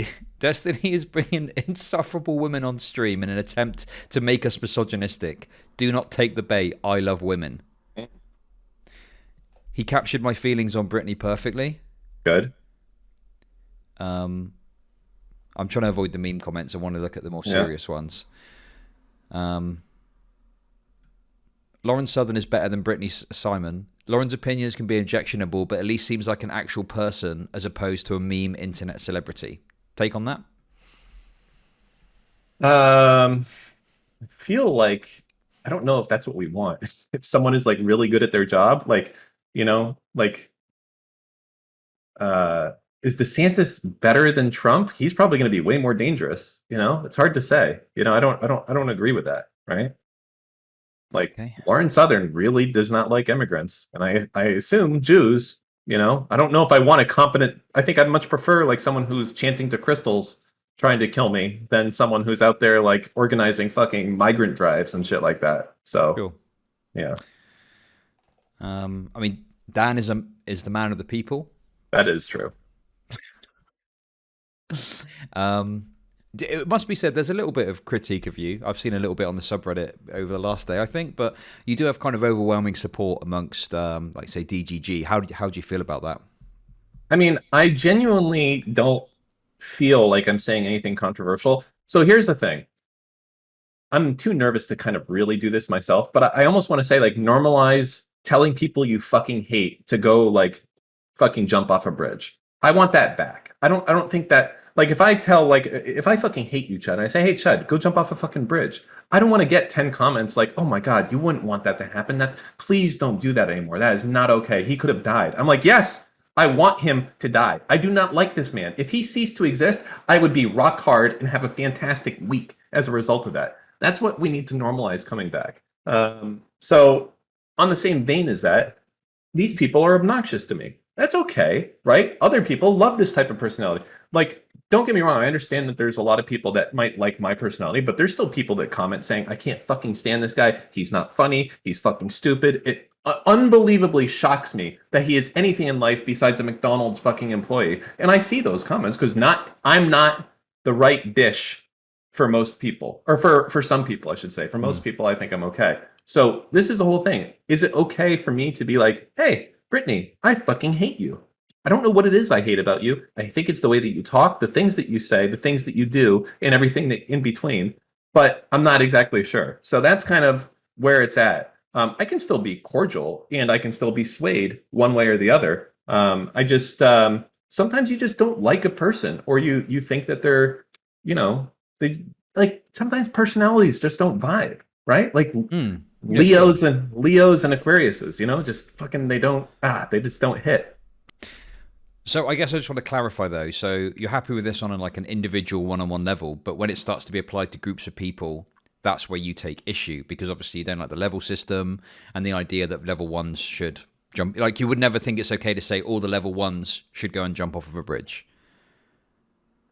Speaker 2: is bringing insufferable women on stream in an attempt to make us misogynistic. Do not take the bait. I love women. He captured my feelings on Brittany perfectly.
Speaker 3: Good.
Speaker 2: I'm trying to avoid the meme comments. I want to look at the more serious ones. Lauren Southern is better than Brittany Simon. Lauren's opinions can be objectionable, but at least seems like an actual person as opposed to a meme internet celebrity. Take on that?
Speaker 3: I feel like I don't know if that's what we want. If someone is like really good at their job, like, you know, like is DeSantis better than Trump? He's probably going to be way more dangerous. You know, it's hard to say. You know, I don't agree with that. Right? Like Lauren Southern really does not like immigrants, and I assume Jews. You know, I don't know if I want a competent. I think I'd much prefer like someone who's chanting to crystals, trying to kill me, than someone who's out there like organizing fucking migrant drives and shit like that. So,
Speaker 2: Cool.
Speaker 3: Yeah.
Speaker 2: I mean, Dan is the man of the people.
Speaker 3: That is true.
Speaker 2: It must be said, there's a little bit of critique of you. I've seen a little bit on the subreddit over the last day, I think, but you do have kind of overwhelming support amongst, like, say, DGG. How do you feel about that?
Speaker 3: I mean, I genuinely don't feel like I'm saying anything controversial. So here's the thing. I'm too nervous to kind of really do this myself, but I almost want to say, like, normalize telling people you fucking hate to go, like, fucking jump off a bridge. I want that back. I don't think that, like, if I fucking hate you, Chud, and I say, hey, Chud, go jump off a fucking bridge, I don't want to get 10 comments like, oh my God, you wouldn't want that to happen. Please don't do that anymore. That is not okay. He could have died. I'm like, yes, I want him to die. I do not like this man. If he ceased to exist, I would be rock hard and have a fantastic week as a result of that. That's what we need to normalize coming back. So on the same vein as that, these people are obnoxious to me. That's okay, right? Other people love this type of personality. Like, don't get me wrong, I understand that there's a lot of people that might like my personality, but there's still people that comment saying, I can't fucking stand this guy. He's not funny. He's fucking stupid. It unbelievably shocks me that he is anything in life besides a McDonald's fucking employee. And I see those comments because I'm not the right dish for most people, or for some people, I should say. For most people, I think I'm okay. So this is the whole thing. Is it okay for me to be like, hey, Brittany, I fucking hate you. I don't know what it is I hate about you. I think it's the way that you talk, the things that you say, the things that you do, and everything that in between. But I'm not exactly sure. So that's kind of where it's at. I can still be cordial, and I can still be swayed one way or the other. I just sometimes you just don't like a person, or you think that they're, you know, they like sometimes personalities just don't vibe, right? Like Leos and Aquariuses, you know, just fucking they just don't hit.
Speaker 2: So I guess I just want to clarify though. So you're happy with this on like an individual one-on-one level, but when it starts to be applied to groups of people, that's where you take issue, because obviously you don't like the level system and the idea that level ones should jump. Like, you would never think it's okay to say all the level ones should go and jump off of a bridge.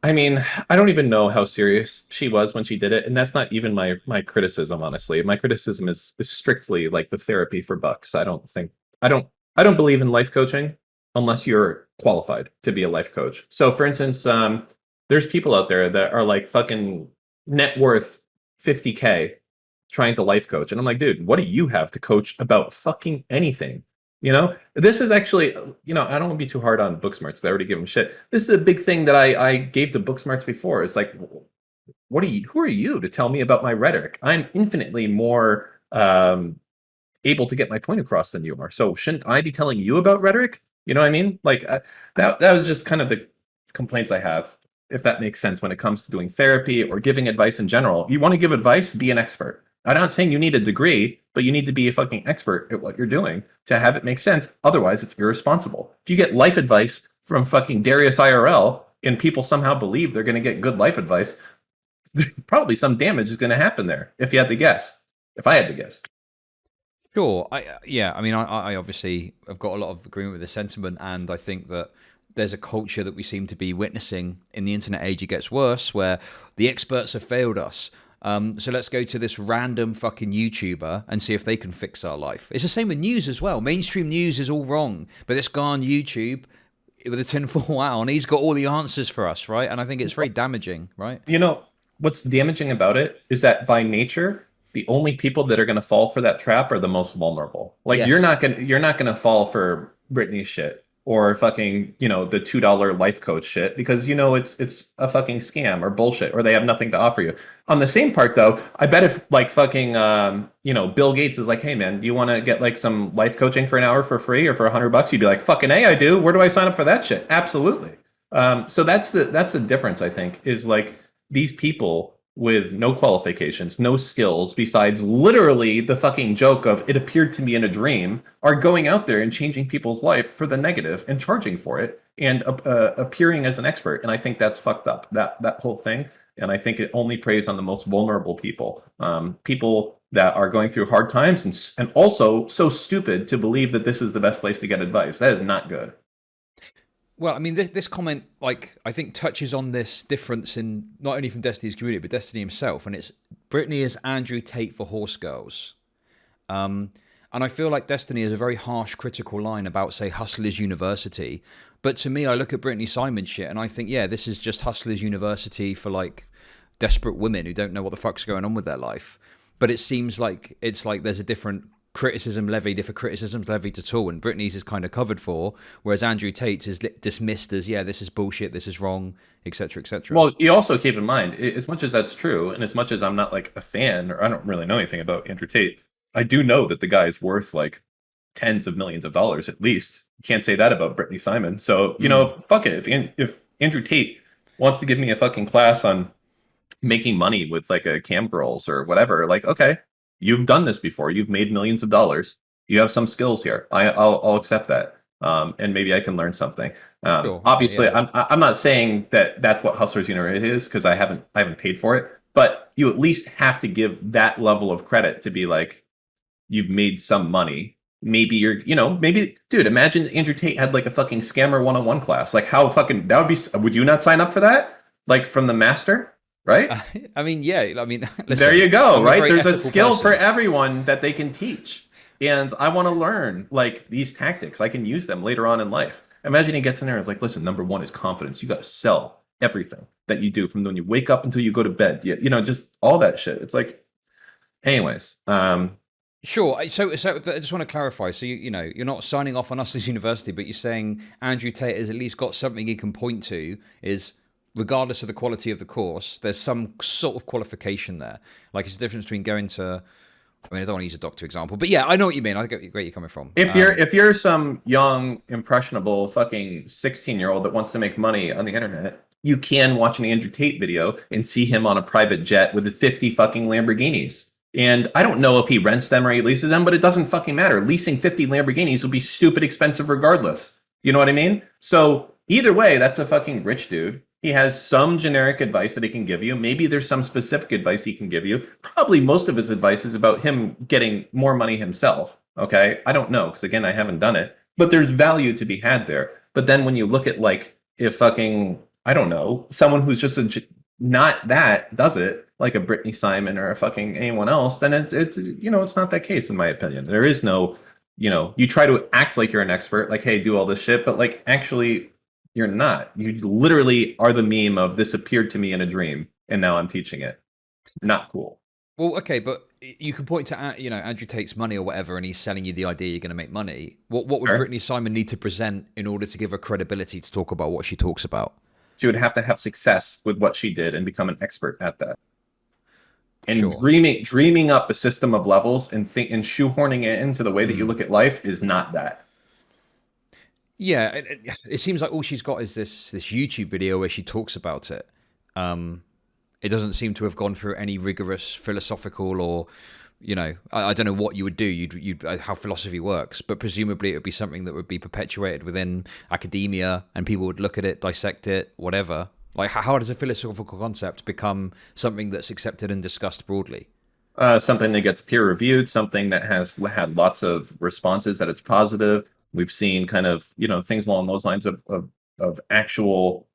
Speaker 3: I mean, I don't even know how serious she was when she did it, and that's not even my criticism, honestly. My criticism is strictly like the therapy for bucks. I don't believe in life coaching unless you're qualified to be a life coach. So for instance, there's people out there that are like fucking net worth 50K trying to life coach. And I'm like, dude, what do you have to coach about fucking anything? You know, this is actually, you know, I don't want to be too hard on Booksmarts because I already give them shit. This is a big thing that I gave to Booksmarts before. It's like, who are you to tell me about my rhetoric? I'm infinitely more able to get my point across than you are. So shouldn't I be telling you about rhetoric? You know what I mean? Like that was just kind of the complaints I have, if that makes sense, when it comes to doing therapy or giving advice in general. If you want to give advice, be an expert. I'm not saying you need a degree, but you need to be a fucking expert at what you're doing to have it make sense. Otherwise, it's irresponsible. If you get life advice from fucking Darius IRL and people somehow believe they're going to get good life advice, probably some damage is going to happen there, if you had to guess. If I had to guess.
Speaker 2: Sure. I mean, I obviously have got a lot of agreement with the sentiment, and I think that there's a culture that we seem to be witnessing in the internet age. It gets worse, where the experts have failed us. So let's go to this random fucking YouTuber and see if they can fix our life. It's the same with news as well. Mainstream news is all wrong, but this guy on YouTube with a tinfoil hat on, he's got all the answers for us, right? And I think it's very damaging, right?
Speaker 3: You know, what's damaging about it is that by nature, the only people that are going to fall for that trap are the most vulnerable. Like
Speaker 2: Yes.
Speaker 3: you're not going to fall for Britney shit or fucking, you know, the $2 life coach shit because you know it's a fucking scam or bullshit or they have nothing to offer you. On the same part though, I bet if like fucking you know, Bill Gates is like, "Hey man, do you want to get like some life coaching for an hour for free or for $100?" You'd be like, "Fucking A, I do. Where do I sign up for that shit?" Absolutely. So that's the difference, I think, is like these people with no qualifications, no skills, besides literally the fucking joke of "it appeared to me in a dream," are going out there and changing people's life for the negative and charging for it and appearing as an expert. And I think that's fucked up, that whole thing. And I think it only preys on the most vulnerable people, people that are going through hard times and also so stupid to believe that this is the best place to get advice. That is not good.
Speaker 2: Well, I mean, this comment, like, I think touches on this difference in not only from Destiny's community, but Destiny himself. And it's Brittany is Andrew Tate for horse girls. And I feel like Destiny is a very harsh, critical line about, say, Hustlers University. But to me, I look at Brittany Simon shit and I think, yeah, this is just Hustlers University for, like, desperate women who don't know what the fuck's going on with their life. But it seems like it's like there's a different criticism levied if a criticism's levied at all, and Brittany's is kind of covered for, whereas Andrew Tate's is dismissed as, yeah, this is bullshit, this is wrong, etc., etc.
Speaker 3: Well, you also keep in mind, as much as that's true, and as much as I'm not like a fan or I don't really know anything about Andrew Tate, I do know that the guy's worth like tens of millions of dollars at least. You can't say that about Brittany Simon. So, you know, fuck it. If Andrew Tate wants to give me a fucking class on making money with like a cam girls or whatever, like, okay, you've done this before. You've made millions of dollars. You have some skills here. I'll accept that. And maybe I can learn something.
Speaker 2: Sure.
Speaker 3: Obviously,
Speaker 2: Yeah.
Speaker 3: I'm not saying that that's what Hustlers University is because I haven't paid for it. But you at least have to give that level of credit to be like, you've made some money. Maybe you're, you know, maybe, dude, imagine Andrew Tate had like a fucking scammer 101 class. Like how fucking, that would be, would you not sign up for that? Like from the master? Right?
Speaker 2: I mean, yeah. I mean, listen,
Speaker 3: There you go.
Speaker 2: I'm
Speaker 3: Right?
Speaker 2: very
Speaker 3: There's a
Speaker 2: ethical
Speaker 3: skill
Speaker 2: person.
Speaker 3: for everyone that they can teach. And I want to learn like these tactics. I can use them later on in life. Imagine he gets in there and is like, listen, number one is confidence. You got to sell everything that you do from when you wake up until you go to bed. You know, just all that shit. It's like, anyways,
Speaker 2: Sure. So I just want to clarify. So you know, you're not signing off on Hustlers University, but you're saying Andrew Tate has at least got something he can point to. Is regardless of the quality of the course, there's some sort of qualification there. Like it's the difference between going to. I mean, I don't want to use a doctor example, but yeah, I know what you mean. I get where you're coming from.
Speaker 3: if you're some young, impressionable, fucking 16-year-old that wants to make money on the internet, you can watch an Andrew Tate video and see him on a private jet with 50 fucking Lamborghinis. And I don't know if he rents them or he leases them, but it doesn't fucking matter. Leasing 50 Lamborghinis will be stupid expensive regardless. You know what I mean? So either way, that's a fucking rich dude. He has some generic advice that he can give you. Maybe there's some specific advice he can give you. Probably most of his advice is about him getting more money himself. Okay? I don't know, because again, I haven't done it. But there's value to be had there. But then when you look at like, if fucking, I don't know, someone who's just not that does it, like a Brittany Simon or a fucking anyone else, then it's you know, it's not that case in my opinion. There is no, you know, you try to act like you're an expert, like, hey, do all this shit, but like actually you're not. You literally are the meme of this appeared to me in a dream and now I'm teaching it. Not cool.
Speaker 2: Well, okay, but you can point to, you know, Andrew Tate's money or whatever, and he's selling you the idea you're going to make money. What would
Speaker 3: Sure.
Speaker 2: Brittany Simon need to present in order to give her credibility to talk about what she talks about?
Speaker 3: She would have to have success with what she did and become an expert at that. And
Speaker 2: Sure.
Speaker 3: dreaming up a system of levels and shoehorning it into the way that you look at life is not that.
Speaker 2: Yeah, it seems like all she's got is this YouTube video where she talks about it. It doesn't seem to have gone through any rigorous philosophical or, you know, I don't know what you would do. You'd how philosophy works, but presumably it would be something that would be perpetuated within academia, and people would look at it, dissect it, whatever. Like, how does a philosophical concept become something that's accepted and discussed broadly?
Speaker 3: Something that gets peer reviewed, something that has had lots of responses that it's positive. We've seen kind of, you know, things along those lines of of actual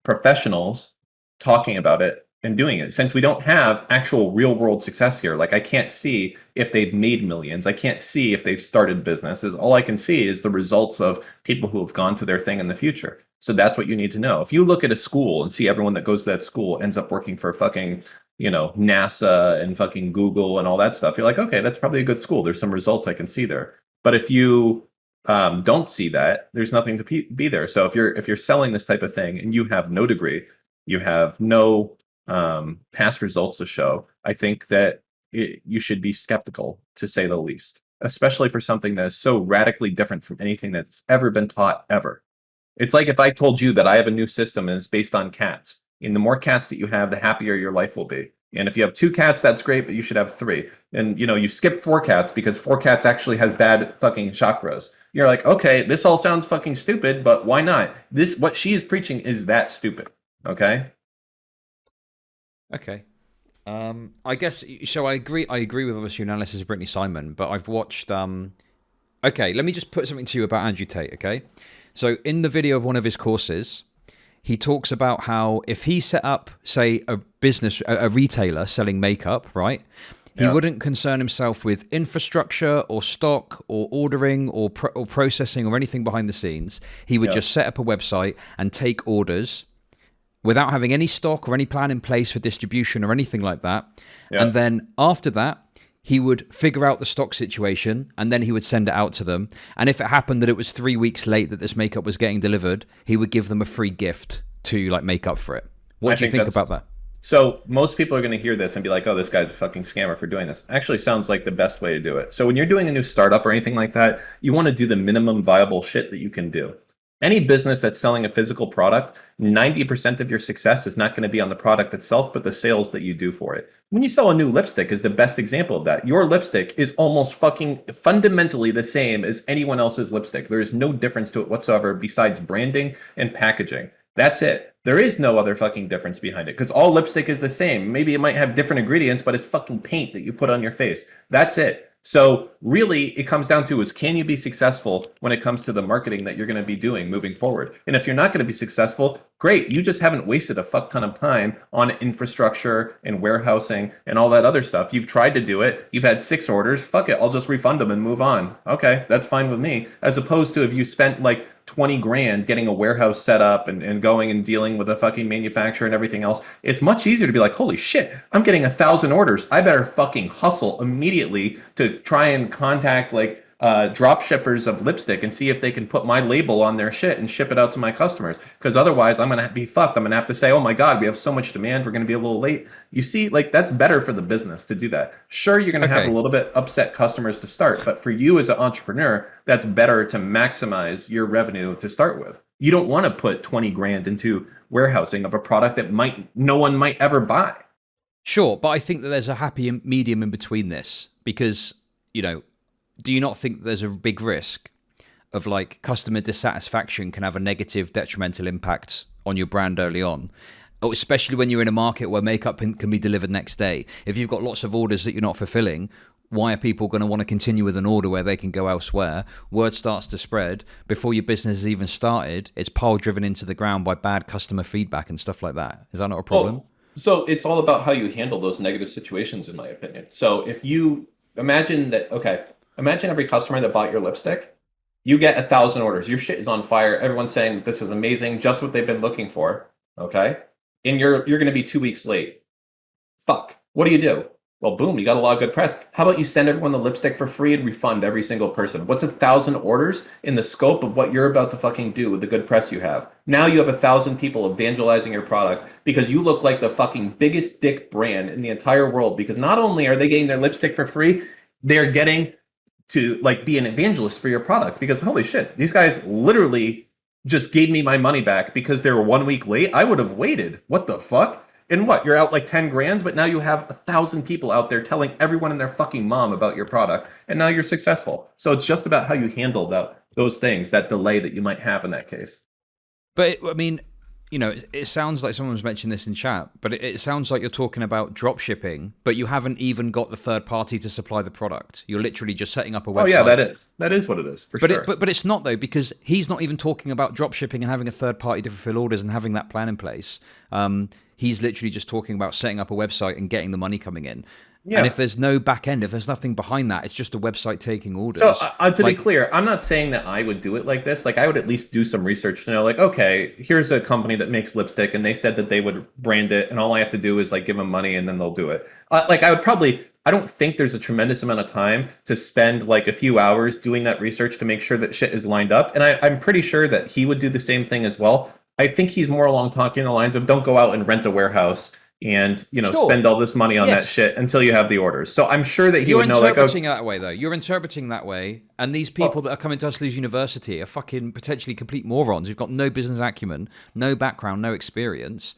Speaker 3: professionals talking about it and doing it. Since we don't have actual real world success here, like I can't see if they've made millions. I can't see if they've started businesses. All I can see is the results of people who have gone to their thing in the future. So that's what you need to know. If you look at a school and see everyone that goes to that school ends up working for fucking, NASA and fucking Google and all that stuff, you're like, okay, that's probably a good school. There's some results I can see there. But if you don't see that, there's nothing to be there. So if you're selling this type of thing and you have no degree, you have no past results to show, I think that you should be skeptical, to say the least, especially for something that is so radically different from anything that's ever been taught ever. It's like if I told you that I have a new system and it's based on cats, and the more cats that you have, the happier your life will be. And if you have 2 cats, that's great, but you should have 3. And you skip 4 cats because 4 cats actually has bad fucking chakras. You're like, okay, this all sounds fucking stupid, but why not? What she is preaching is that stupid. Okay.
Speaker 2: Okay. I guess so. I agree with obviously your analysis of Brittany Simon, but I've watched. Okay, let me just put something to you about Andrew Tate. Okay, so in the video of one of his courses, he talks about how if he set up, say, a business, a retailer selling makeup, right? He wouldn't concern himself with infrastructure or stock or ordering or processing or anything behind the scenes. He would just set up a website and take orders without having any stock or any plan in place for distribution or anything like that. Yeah. And then after that, he would figure out the stock situation and then he would send it out to them. And if it happened that it was 3 weeks late that this makeup was getting delivered, he would give them a free gift to like make up for it. What do you think about that?
Speaker 3: So most people are going to hear this and be like, oh, this guy's a fucking scammer for doing this. Actually sounds like the best way to do it. So when you're doing a new startup or anything like that, you want to do the minimum viable shit that you can do. Any business that's selling a physical product, 90% of your success is not going to be on the product itself, but the sales that you do for it. When you sell a new lipstick is the best example of that. Your lipstick is almost fucking fundamentally the same as anyone else's lipstick. There is no difference to it whatsoever besides branding and packaging. That's it. There is no other fucking difference behind it because all lipstick is the same. Maybe it might have different ingredients, but it's fucking paint that you put on your face. That's it. So really, it comes down to is can you be successful when it comes to the marketing that you're going to be doing moving forward? And if you're not going to be successful, great. You just haven't wasted a fuck ton of time on infrastructure and warehousing and all that other stuff. You've tried to do it. You've had 6 orders. Fuck it. I'll just refund them and move on. Okay, that's fine with me. As opposed to if you spent like 20 grand getting a warehouse set up and going and dealing with a fucking manufacturer and everything else, it's much easier to be like, holy shit, I'm getting 1,000 orders. I better fucking hustle immediately to try and contact like drop shippers of lipstick and see if they can put my label on their shit and ship it out to my customers. Because otherwise I'm going to be fucked. I'm going to have to say, oh my God, we have so much demand. We're going to be a little late. You see, like that's better for the business to do that. Sure, you're going to have a little bit upset customers to start, but for you as an entrepreneur, that's better to maximize your revenue to start with. You don't want to put 20 grand into warehousing of a product that no one might ever buy.
Speaker 2: Sure, but I think that there's a happy medium in between this because, do you not think there's a big risk of like customer dissatisfaction can have a negative detrimental impact on your brand early on? Especially when you're in a market where makeup can be delivered next day. If you've got lots of orders that you're not fulfilling, why are people going to want to continue with an order where they can go elsewhere? Word starts to spread. Before your business has even started, it's pile driven into the ground by bad customer feedback and stuff like that. Is that not a problem?
Speaker 3: So it's all about how you handle those negative situations, in my opinion. So if you imagine every customer that bought your lipstick, you get 1,000 orders. Your shit is on fire. Everyone's saying that this is amazing, just what they've been looking for. Okay. And you're going to be 2 weeks late. Fuck. What do? Well, boom, you got a lot of good press. How about you send everyone the lipstick for free and refund every single person? What's 1,000 orders in the scope of what you're about to fucking do with the good press you have? Now you have 1,000 people evangelizing your product because you look like the fucking biggest dick brand in the entire world because not only are they getting their lipstick for free, they're getting to like be an evangelist for your product because holy shit, these guys literally just gave me my money back because they were 1 week late. I would have waited. What the fuck? And what? You're out like 10 grand, but now you have 1,000 people out there telling everyone and their fucking mom about your product, and now you're successful. So it's just about how you handle those things, that delay that you might have in that case.
Speaker 2: But I mean, you know, it sounds like someone's mentioned this in chat, but it sounds like you're talking about drop shipping, but you haven't even got the third party to supply the product. You're literally just setting up a website.
Speaker 3: Oh yeah, that is what it is for sure.
Speaker 2: But it's not though, because he's not even talking about drop shipping and having a third party to fulfill orders and having that plan in place. He's literally just talking about setting up a website and getting the money coming in. Yeah. And if there's no back end, if there's nothing behind that, it's just a website taking orders.
Speaker 3: So to be clear, I'm not saying that I would do it like this. Like I would at least do some research to know, like, okay, here's a company that makes lipstick and they said that they would brand it and all I have to do is like give them money and then they'll do it. I don't think there's a tremendous amount of time to spend like a few hours doing that research to make sure that shit is lined up. And I'm pretty sure that he would do the same thing as well. I think he's more along talking the lines of don't go out and rent a warehouse and spend all this money on that shit until you have the orders. So I'm sure that he would know. Like,
Speaker 2: you're interpreting that way, though. You're interpreting that way, and these people that are coming to Hustlers University are fucking potentially complete morons who've got no business acumen, no background, no experience.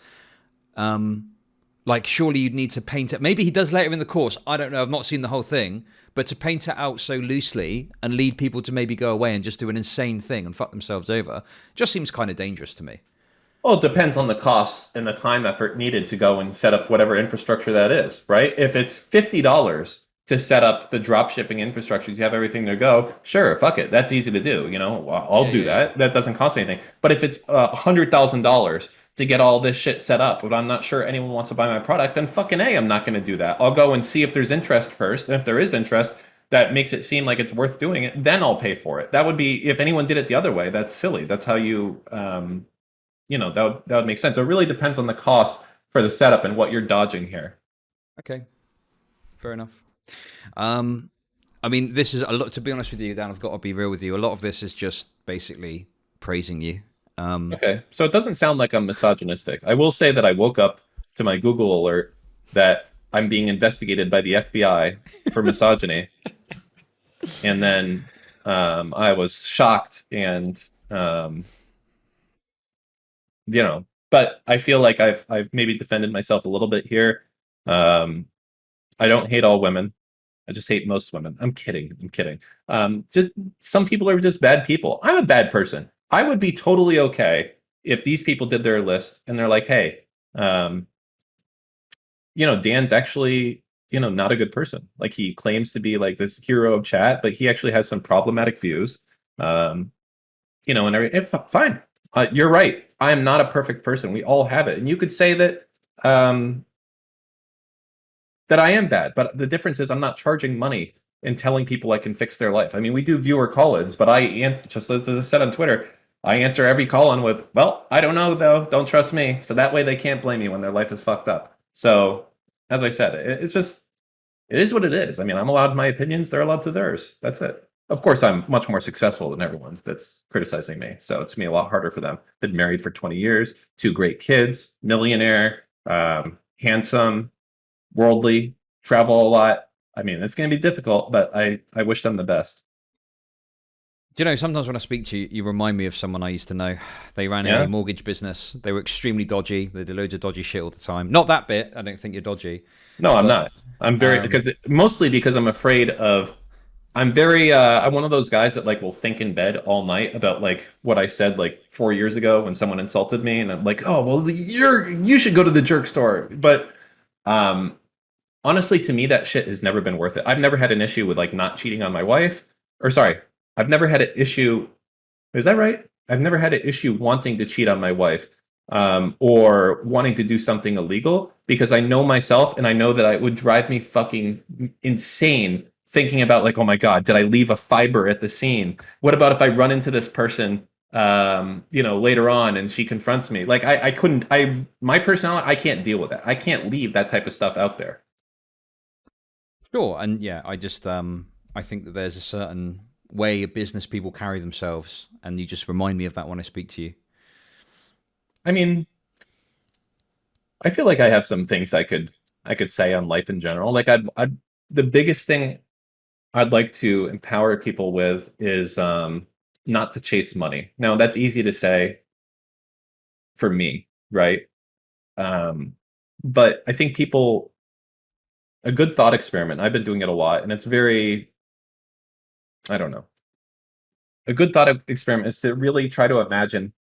Speaker 2: Like, surely you'd need to paint it. Maybe he does later in the course. I don't know. I've not seen the whole thing, but to paint it out so loosely and lead people to maybe go away and just do an insane thing and fuck themselves over just seems kind of dangerous to me.
Speaker 3: Well, it depends on the costs and the time effort needed to go and set up whatever infrastructure that is, right? If it's $50 to set up the drop shipping infrastructure, you have everything to go, sure, fuck it. That's easy to do. I'll do that. That doesn't cost anything. But if it's $100,000 to get all this shit set up, but I'm not sure anyone wants to buy my product, then fucking A, I'm not going to do that. I'll go and see if there's interest first. And if there is interest that makes it seem like it's worth doing it, then I'll pay for it. That would be, if anyone did it the other way, that's silly. That's how you... that would make sense. So it really depends on the cost for the setup and what you're dodging here.
Speaker 2: Okay, fair enough. I mean, this is a lot. To be honest with you, Dan, I've got to be real with you. A lot of this is just basically praising you.
Speaker 3: Okay, so it doesn't sound like I'm misogynistic. I will say that I woke up to my Google alert that I'm being investigated by the FBI for misogyny, and then I was shocked and. But I feel like I've maybe defended myself a little bit here. I don't hate all women. I just hate most women. I'm kidding. Just some people are just bad people. I'm a bad person. I would be totally okay if these people did their list and they're like, hey, Dan's actually, not a good person. Like he claims to be like this hero of chat, but he actually has some problematic views. And fine. You're right. I am not a perfect person. We all have it. And you could say that that I am bad, but the difference is I'm not charging money and telling people I can fix their life. I mean, we do viewer call-ins, but just as I said on Twitter, I answer every call-in with, well, I don't know, though. Don't trust me. So that way they can't blame me when their life is fucked up. So, as I said, it is what it is. I mean, I'm allowed my opinions. They're allowed to theirs. That's it. Of course, I'm much more successful than everyone that's criticizing me. So it's me a lot harder for them. Been married for 20 years, 2 great kids, millionaire, handsome, worldly, travel a lot. I mean, it's going to be difficult, but I wish them the best.
Speaker 2: Do you know, sometimes when I speak to you, you remind me of someone I used to know. They ran a mortgage business. They were extremely dodgy. They did loads of dodgy shit all the time. Not that bit. I don't think you're dodgy.
Speaker 3: No, I'm not. I'm very, mostly because I'm afraid of, I'm one of those guys that like will think in bed all night about like what I said like 4 years ago when someone insulted me, and I'm like, oh well, you should go to the jerk store. But honestly, to me, that shit has never been worth it. I've never had an issue with like not cheating on my wife, or sorry, I've never had an issue. Is that right? I've never had an issue wanting to cheat on my wife or wanting to do something illegal, because I know myself and I know that it would drive me fucking insane thinking about like, oh my God, did I leave a fiber at the scene? What about if I run into this person, later on and she confronts me? Like my personality, I can't deal with that. I can't leave that type of stuff out there.
Speaker 2: Sure. And yeah, I just, I think that there's a certain way business people carry themselves, and you just remind me of that when I speak to you.
Speaker 3: I mean, I feel like I have some things I could say on life in general. Like the biggest thing I'd like to empower people with is not to chase money. Now, that's easy to say for me, right? But I think a good thought experiment, I've been doing it a lot, and it's very, I don't know. A good thought experiment is to really try to imagine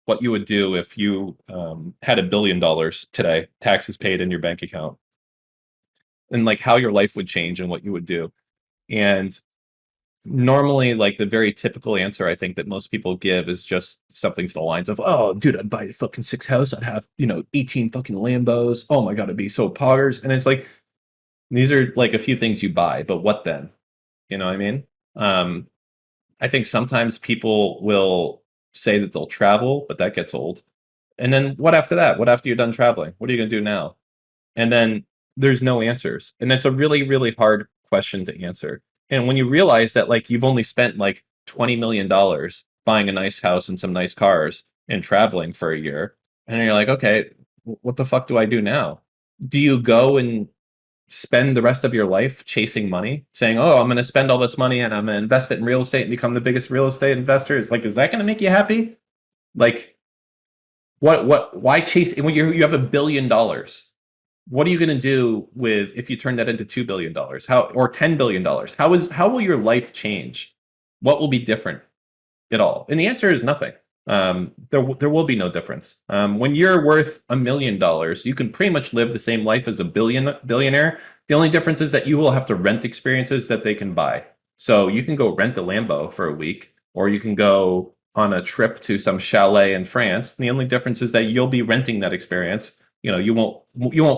Speaker 3: what you would do if you had $1 billion today, taxes paid in your bank account, and like how your life would change and what you would do. And normally, like the very typical answer I think that most people give is just something to the lines of, "Oh, dude, I'd buy a fucking 6 house. I'd have 18 fucking Lambos. Oh my god, it'd be so poggers." And it's like these are like a few things you buy, but what then? You know what I mean? Um, I think sometimes people will say that they'll travel, but that gets old. And then what after that? What after you're done traveling? What are you going to do now? And then there's no answers. And that's a really, really hard question to answer. And when you realize that like you've only spent like $20 million buying a nice house and some nice cars and traveling for a year, and you're like, okay, what the fuck do I do now? Do you go and spend the rest of your life chasing money, saying, "Oh, I'm going to spend all this money and I'm going to invest it in real estate and become the biggest real estate investor"? Is that going to make you happy? Like, why chase when you have $1 billion? What are you going to do with if you turn that into $2 billion? How, or $10 billion? How will your life change? What will be different at all? And the answer is nothing. There will be no difference. When you're worth $1 million, you can pretty much live the same life as a billionaire. The only difference is that you will have to rent experiences that they can buy. So you can go rent a Lambo for a week, or you can go on a trip to some chalet in France. And the only difference is that you'll be renting that experience. You won't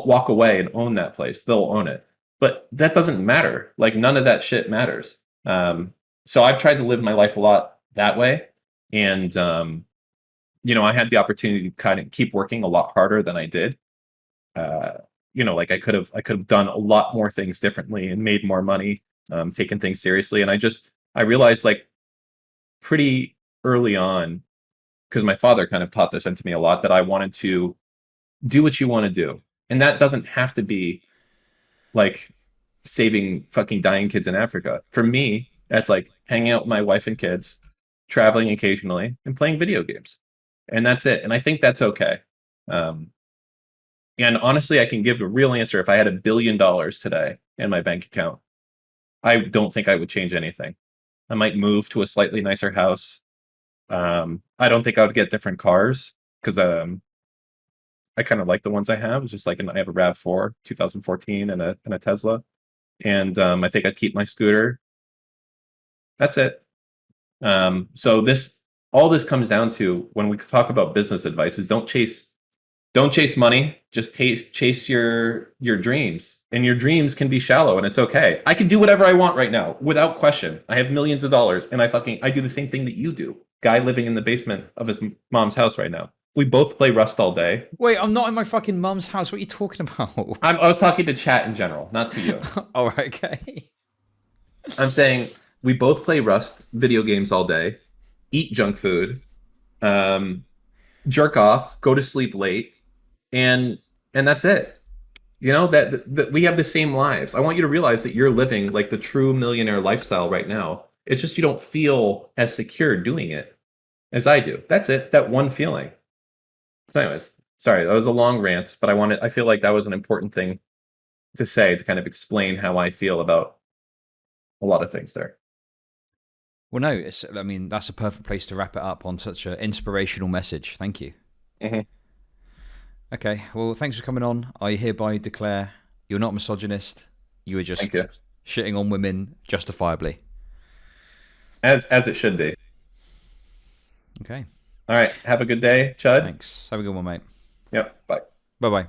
Speaker 3: walk away and own that place. They'll own it. But that doesn't matter. Like none of that shit matters. So I've tried to live my life a lot that way. And I had the opportunity to kind of keep working a lot harder than I did. Like I could have done a lot more things differently and made more money, taken things seriously. And I realized like pretty early on, because my father kind of taught this into me a lot, that I wanted to do what you want to do. And that doesn't have to be like saving fucking dying kids in Africa. For me, that's like hanging out with my wife and kids, traveling occasionally, and playing video games. And that's it. And I think that's okay. And honestly, I can give a real answer. If I had $1 billion today in my bank account, I don't think I would change anything. I might move to a slightly nicer house. I don't think I would get different cars because I kind of like the ones I have. It's just like I have a RAV4 2014 and a Tesla. And I think I'd keep my scooter. That's it. So all this comes down to when we talk about business advice is don't chase money, just chase your dreams. And your dreams can be shallow and it's okay. I can do whatever I want right now without question. I have millions of dollars and I do the same thing that you do. Guy living in the basement of his mom's house right now. We both play Rust all day.
Speaker 2: Wait, I'm not in my fucking mum's house. What are you talking about?
Speaker 3: I was talking to chat in general, not to you.
Speaker 2: All right, okay.
Speaker 3: I'm saying we both play Rust video games all day, eat junk food, jerk off, go to sleep late, and that's it. That we have the same lives. I want you to realize that you're living like the true millionaire lifestyle right now. It's just you don't feel as secure doing it as I do. That's it. That one feeling. So anyways, sorry, that was a long rant, but I feel like that was an important thing to say to kind of explain how I feel about a lot of things there.
Speaker 2: Well, no, that's a perfect place to wrap it up on such an inspirational message. Thank you.
Speaker 3: Mm-hmm.
Speaker 2: Okay, well, thanks for coming on. I hereby declare you're not misogynist. You were just shitting on women justifiably.
Speaker 3: As it should be.
Speaker 2: Okay.
Speaker 3: All right. Have a good day, Chud.
Speaker 2: Thanks. Have a good one, mate.
Speaker 3: Yep. Bye.
Speaker 2: Bye-bye.